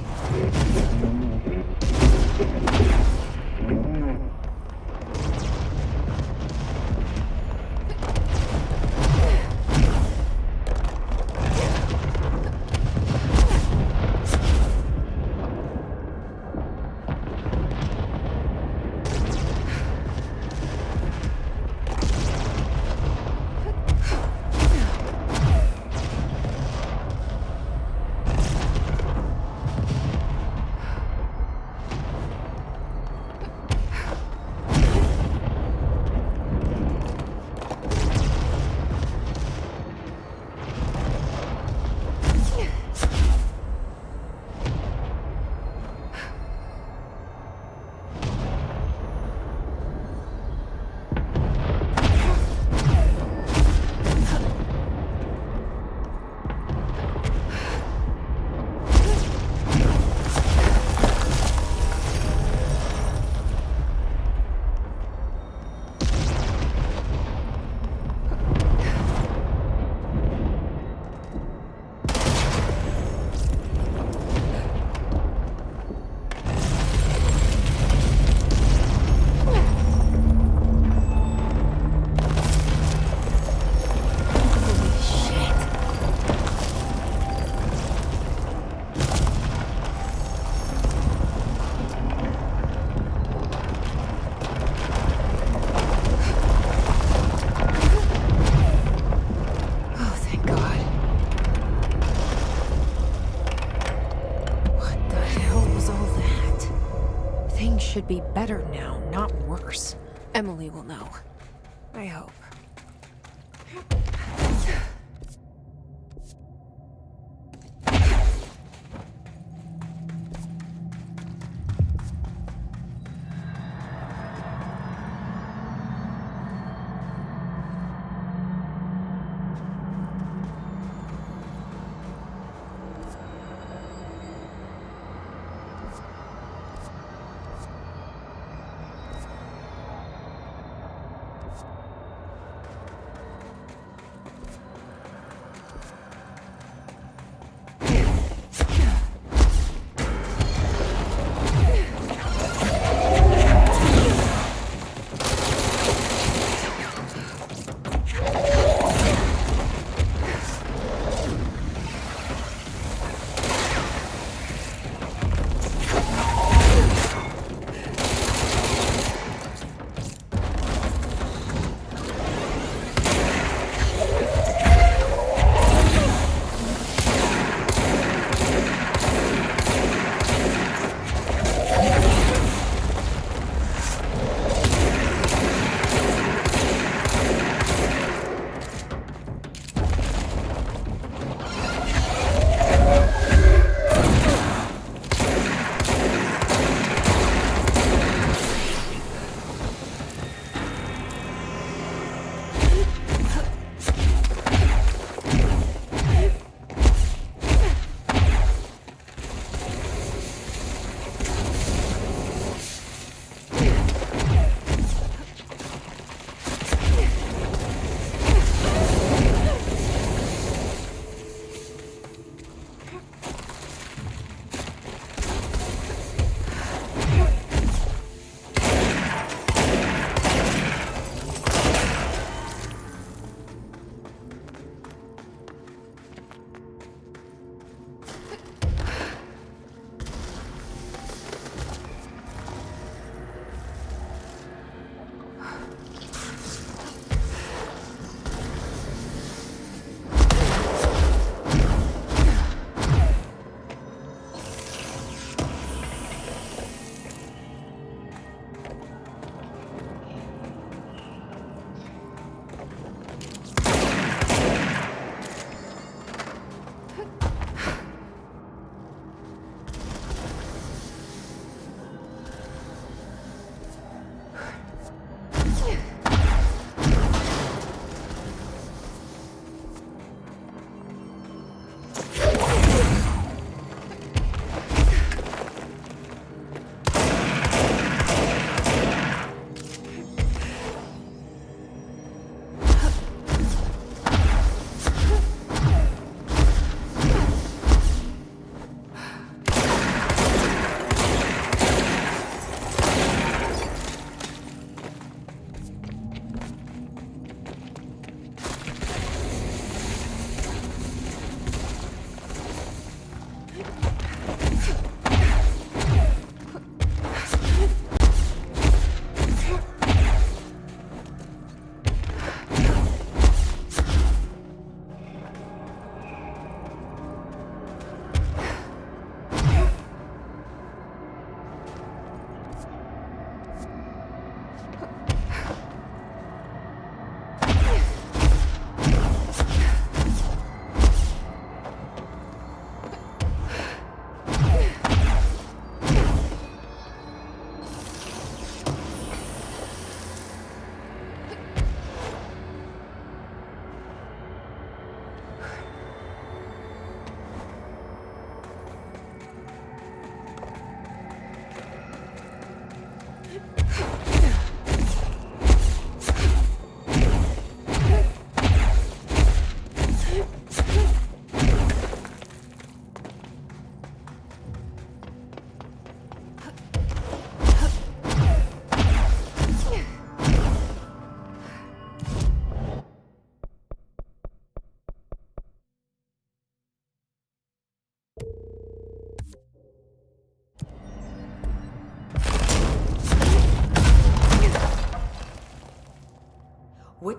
Should be better now, not worse. Emily will know. I hope.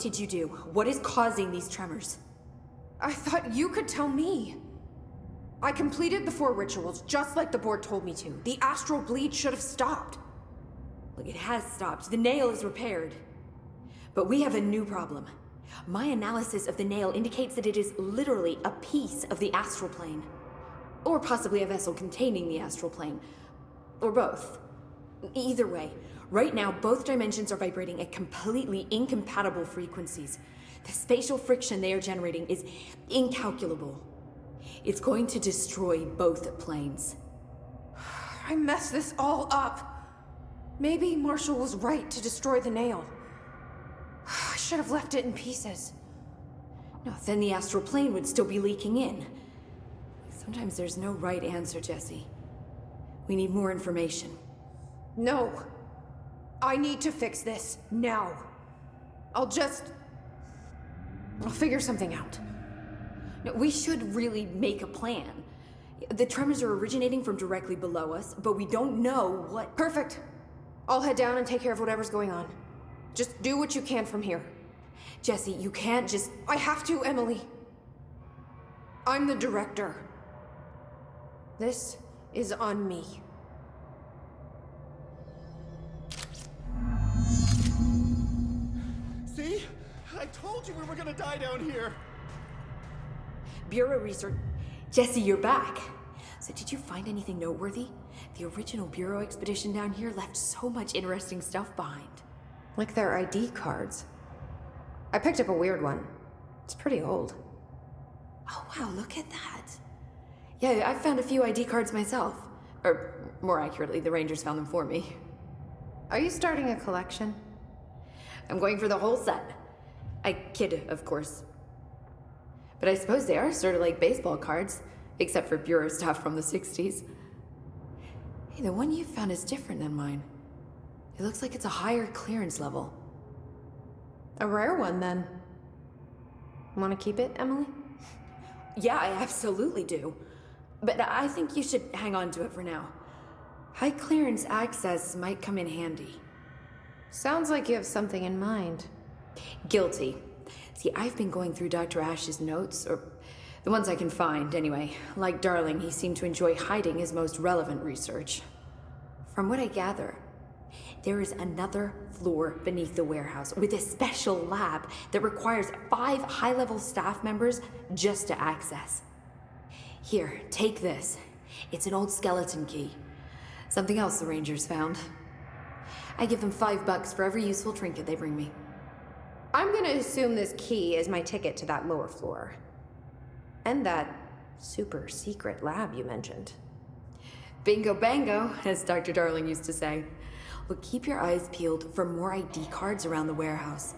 did you do? What is causing these tremors? I thought you could tell me. I completed the 4 rituals just like the board told me to. The astral bleed should have stopped. Look, it has stopped. The nail is repaired. But we have a new problem. My analysis of the nail indicates that it is literally a piece of the astral plane. Or possibly a vessel containing the astral plane. Or both. Either way, right now both dimensions are vibrating at completely incompatible frequencies. The spatial friction they are generating is incalculable. It's going to destroy both planes. I messed this all up. Maybe Marshall was right to destroy the nail. I should have left it in pieces. No, then the astral plane would still be leaking in. Sometimes there's no right answer, Jesse. We need more information. No. I need to fix this, now. I'll figure something out. No, we should really make a plan. The tremors are originating from directly below us, but we don't know what... Perfect. I'll head down and take care of whatever's going on. Just do what you can from here. Jesse, you can't just... I have to, Emily. I'm the director. This is on me. See? I told you we were gonna die down here. Bureau research... Jesse, you're back. So did you find anything noteworthy? The original Bureau expedition down here left so much interesting stuff behind. Like their ID cards. I picked up a weird one. It's pretty old. Oh wow, look at that. Yeah, I found a few ID cards myself. Or, more accurately, the Rangers found them for me. Are you starting a collection? I'm going for the whole set. I kid, of course. But I suppose they are sort of like baseball cards, except for Bureau stuff from the 60s. Hey, the one you found is different than mine. It looks like it's a higher clearance level. A rare one, then. Want to keep it, Emily? Yeah, I absolutely do. But I think you should hang on to it for now. High clearance access might come in handy. Sounds like you have something in mind. Guilty. See, I've been going through Dr. Ash's notes, or the ones I can find, anyway. Like Darling, he seemed to enjoy hiding his most relevant research. From what I gather, there is another floor beneath the warehouse with a special lab that requires 5 high-level staff members just to access. Here, take this. It's an old skeleton key. Something else the Rangers found. I give them $5 for every useful trinket they bring me. I'm gonna assume this key is my ticket to that lower floor. And that super secret lab you mentioned. Bingo bango, as Dr. Darling used to say. Look, keep your eyes peeled for more ID cards around the warehouse.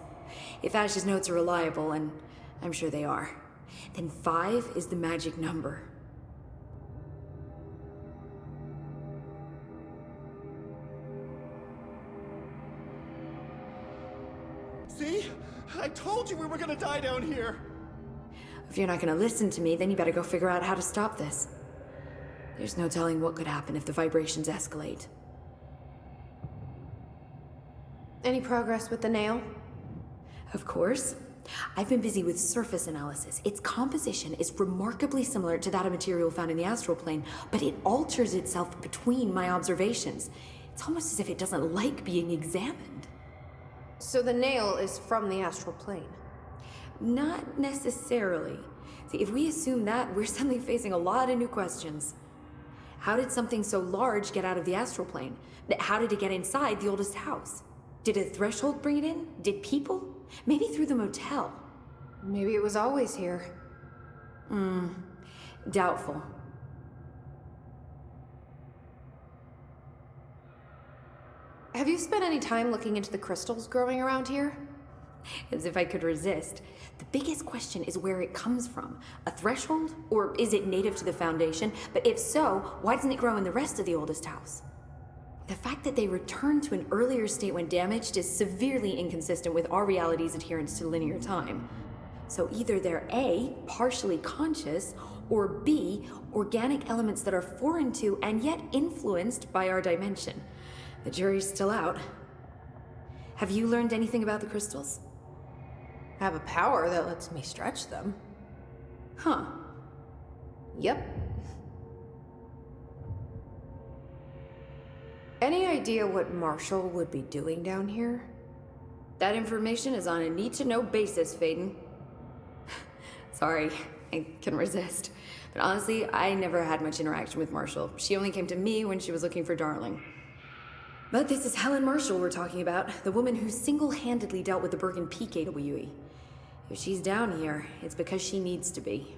If Ash's notes are reliable, and I'm sure they are, then 5 is the magic number. See? I told you we were gonna die down here. If you're not gonna listen to me, then you better go figure out how to stop this. There's no telling what could happen if the vibrations escalate. Any progress with the nail? Of course. I've been busy with surface analysis. Its composition is remarkably similar to that of material found in the astral plane, but it alters itself between my observations. It's almost as if it doesn't like being examined. So the nail is from the astral plane? Not necessarily. See, if we assume that, we're suddenly facing a lot of new questions. How did something so large get out of the astral plane? How did it get inside the oldest house? Did a threshold bring it in? Did people? Maybe through the motel. Maybe it was always here. Doubtful. Have you spent any time looking into the crystals growing around here? As if I could resist. The biggest question is where it comes from. A threshold? Or is it native to the Foundation? But if so, why doesn't it grow in the rest of the oldest house? The fact that they returned to an earlier state when damaged is severely inconsistent with our reality's adherence to linear time. So either they're A, partially conscious, or B, organic elements that are foreign to and yet influenced by our dimension. The jury's still out. Have you learned anything about the crystals? have a power that lets me stretch them. Huh. Yep. Any idea what Marshall would be doing down here? That information is on a need-to-know basis, Faden. Sorry, I couldn't resist. But honestly, I never had much interaction with Marshall. She only came to me when she was looking for Darling. But this is Helen Marshall we're talking about, the woman who single-handedly dealt with the Bergen Peak AWE. If she's down here, it's because she needs to be.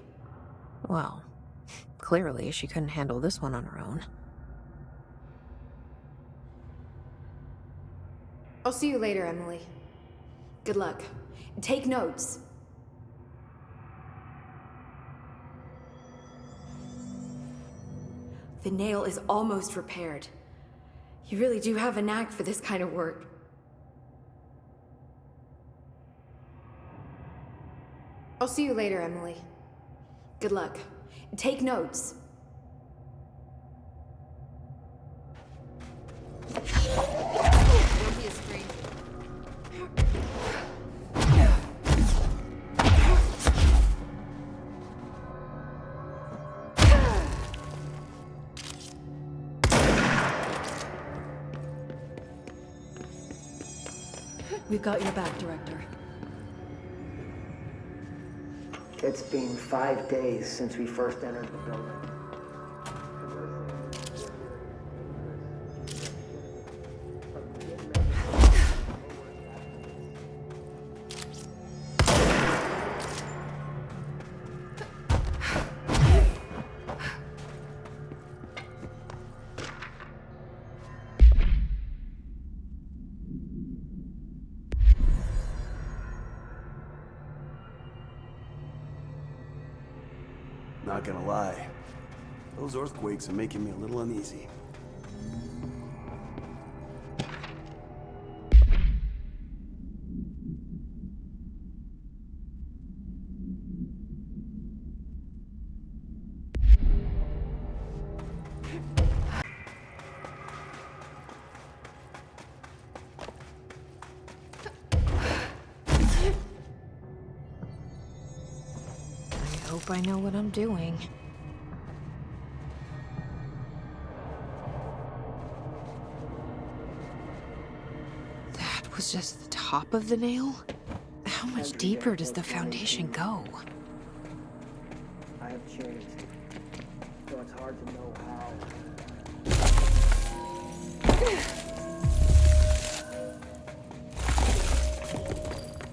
Well, clearly she couldn't handle this one on her own. I'll see you later, Emily. Good luck. Take notes. The nail is almost repaired. You really do have a knack for this kind of work. I'll see you later, Emily. Good luck. Take notes. Don't be a stranger. We've got your back, Director. It's been 5 days since we first entered the building. Not gonna lie, those earthquakes are making me a little uneasy. I hope I know what I'm doing. That was just the top of the nail? How much deeper does the foundation go? I have changed, so it's hard to know how.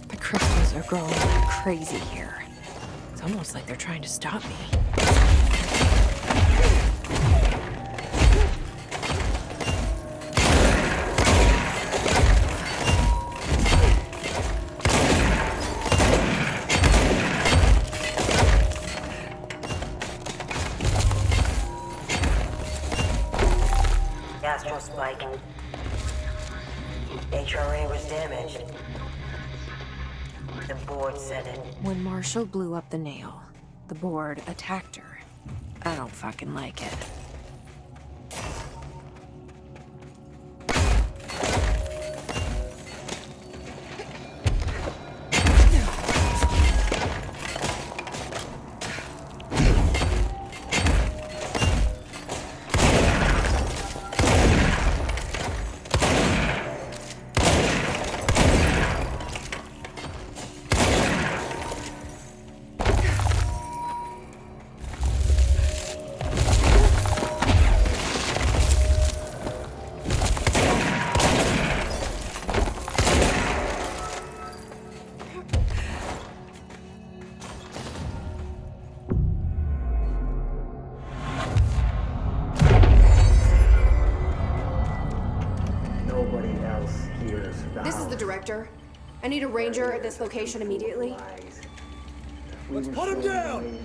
The crystals are growing like crazy here. It's almost like they're trying to stop me. Astral spike. HRA was damaged. The board said it. When Marshall blew up the nail, the board attacked her. I don't fucking like it. This is the director. I need a ranger at this location immediately. Let's put him down!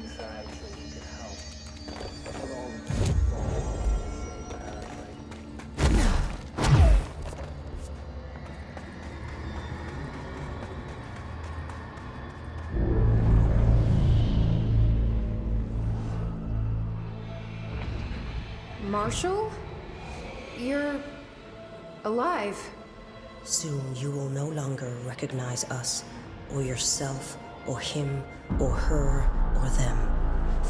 Marshall? You're alive. Soon you will no longer recognize us. or yourself, or him, or her, or them.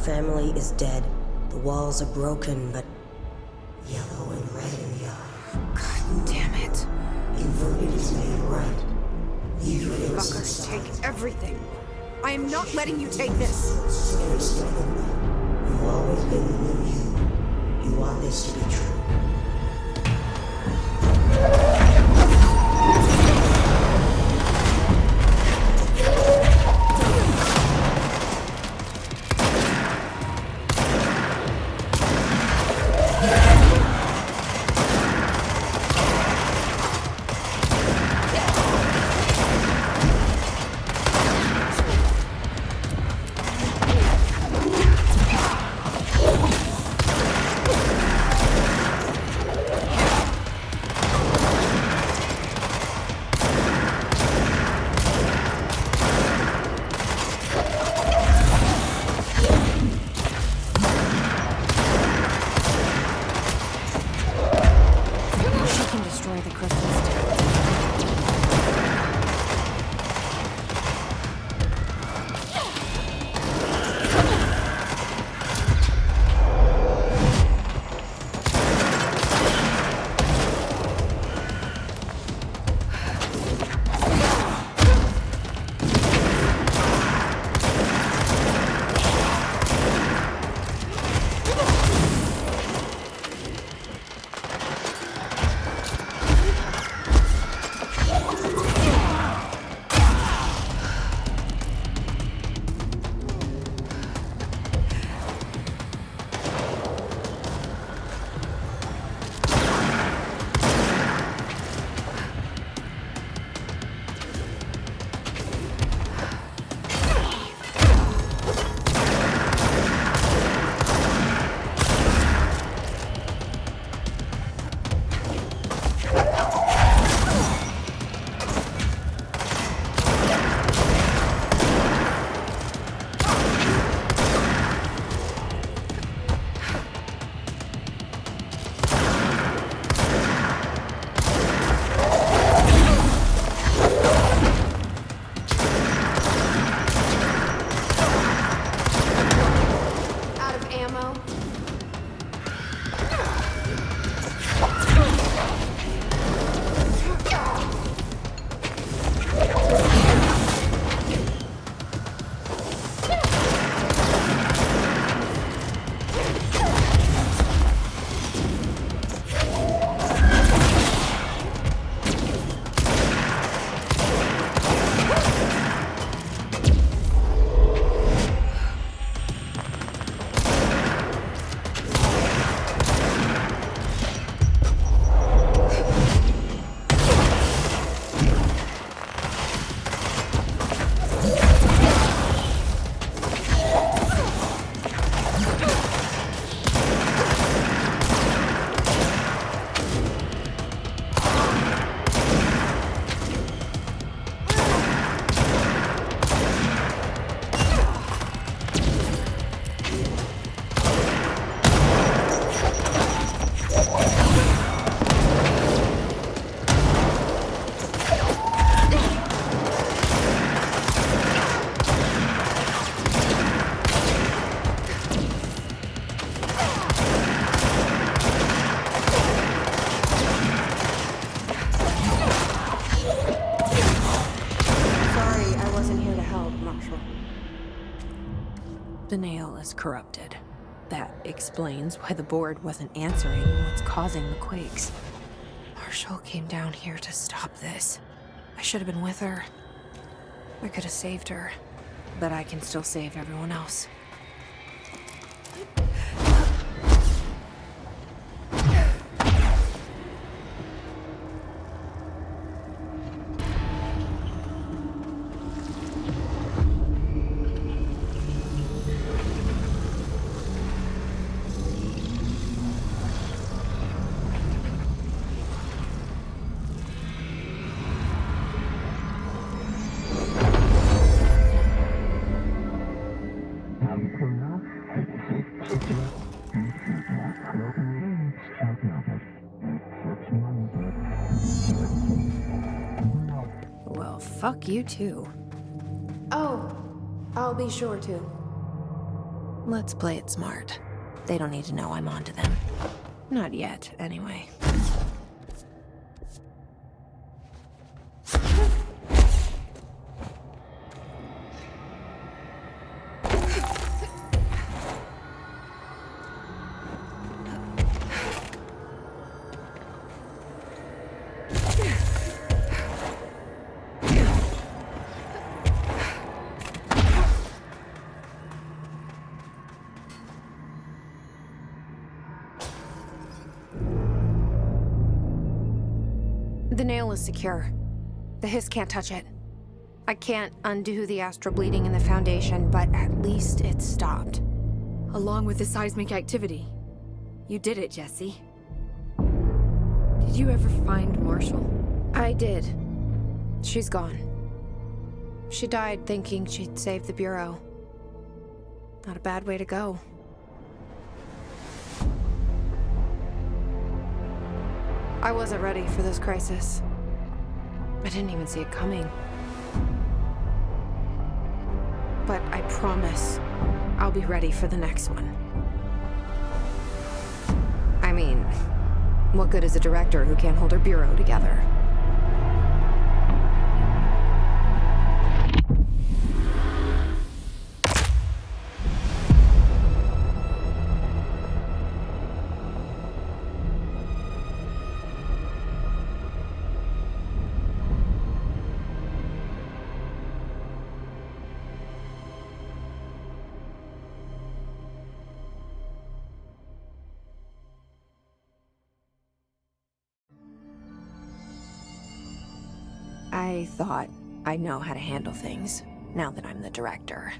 Family is dead. The walls are broken, but yellow and red in the eye. God damn it. Inverted is made right. Leave your Fuckers take everything. I am not letting you take this. You've always been the new you. You want this to be true. The nail is corrupted. That explains why the board wasn't answering what's causing the quakes. Marshall came down here to stop this. I should have been with her. I could have saved her, but I can still save everyone else. Well, fuck you too. I'll be sure to. Let's play it smart. They don't need to know I'm onto them. Not yet, anyway. The nail is secure. The hiss can't touch it. I can't undo the astral bleeding in the foundation, but at least it's stopped. Along with the seismic activity. You did it, Jesse. Did you ever find Marshall? I did. She's gone. She died thinking she'd save the Bureau. Not a bad way to go. I wasn't ready for this crisis. I didn't even see it coming. But I promise, I'll be ready for the next one. I mean, what good is a director who can't hold her bureau together? I thought I know how to handle things, now that I'm the director.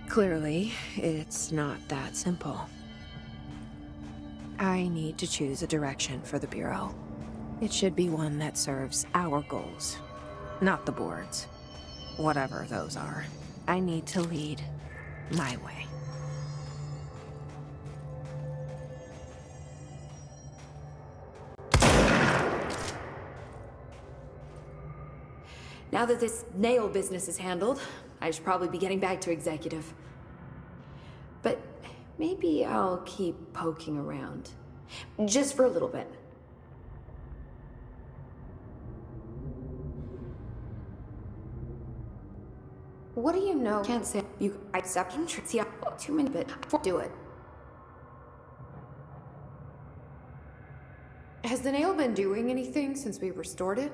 Clearly, it's not that simple. I need to choose a direction for the Bureau. It should be one that serves our goals, not the board's. Whatever those are, I need to lead my way. Now that this nail business is handled, I should probably be getting back to executive. But maybe I'll keep poking around. Just for a little bit. What do you know? Can't say you accept him. See, 2 minutes, but do it. Has the nail been doing anything since we restored it?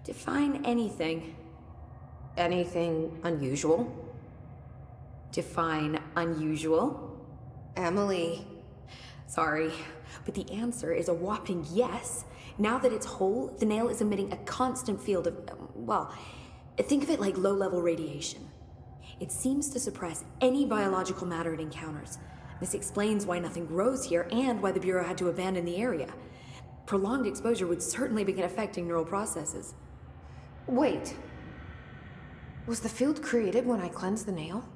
Define anything. Anything unusual? Define unusual. Emily. Sorry, but the answer is a whopping yes. Now that it's whole, the nail is emitting a constant field of, well, think of it like low-level radiation. It seems to suppress any biological matter it encounters. This explains why nothing grows here and why the Bureau had to abandon the area. Prolonged exposure would certainly begin affecting neural processes. Wait. Was the field created when I cleansed the nail?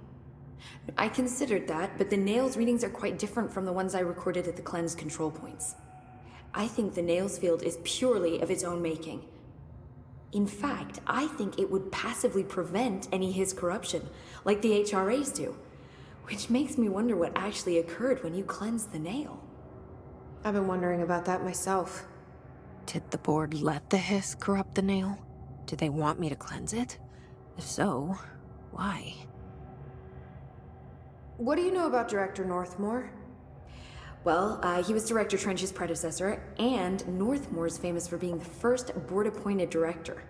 I considered that, but the nail's readings are quite different from the ones I recorded at the cleanse control points. I think the nail's field is purely of its own making. In fact, I think it would passively prevent any hiss corruption, like the HRAs do. Which makes me wonder what actually occurred when you cleansed the nail. I've been wondering about that myself. Did the board let the hiss corrupt the nail? Did they want me to cleanse it? If so, why? What do you know about Director Northmore? Well, he was Director Trench's predecessor, and Northmore's famous for being the first board-appointed director.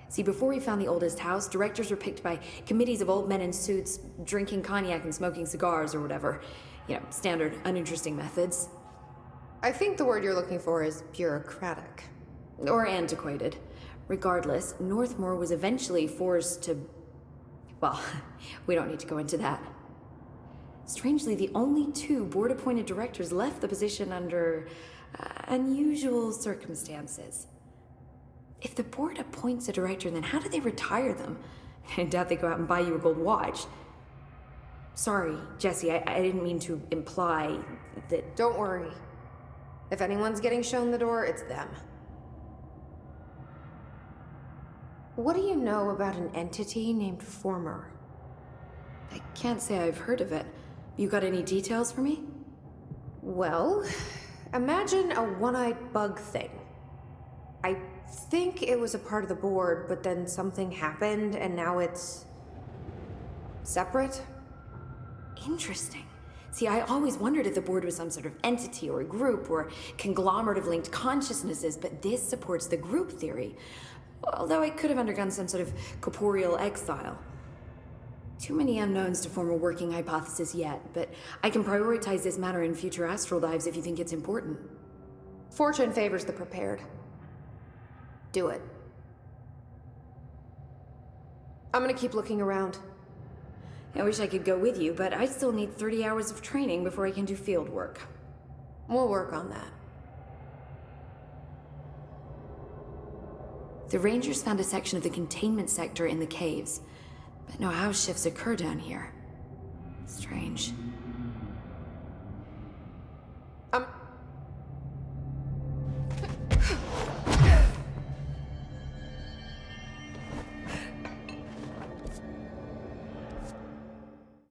See, before we found the oldest house, directors were picked by committees of old men in suits, drinking cognac and smoking cigars or whatever. You know, standard, uninteresting methods. I think the word you're looking for is bureaucratic. Or antiquated. Regardless, Northmore was eventually forced to... Well, we don't need to go into that. Strangely, the only 2 board-appointed directors left the position under unusual circumstances. If the board appoints a director, then how do they retire them? I doubt they go out and buy you a gold watch. Sorry, Jesse, I didn't mean to imply that... Don't worry. If anyone's getting shown the door, it's them. What do you know about an entity named Former? I can't say I've heard of it. You got any details for me? Well, imagine a one-eyed bug thing. I think it was a part of the board, but then something happened and now it's separate. Interesting. See, I always wondered if the board was some sort of entity or group or conglomerate of linked consciousnesses, but this supports the group theory. Although it could have undergone some sort of corporeal exile. Too many unknowns to form a working hypothesis yet, but I can prioritize this matter in future astral dives if you think it's important. Fortune favors the prepared. Do it. I'm gonna keep looking around. I wish I could go with you, but I still need 30 hours of training before I can do field work. We'll work on that. The Rangers found a section of the containment sector in the caves, but no house shifts occur down here. Strange.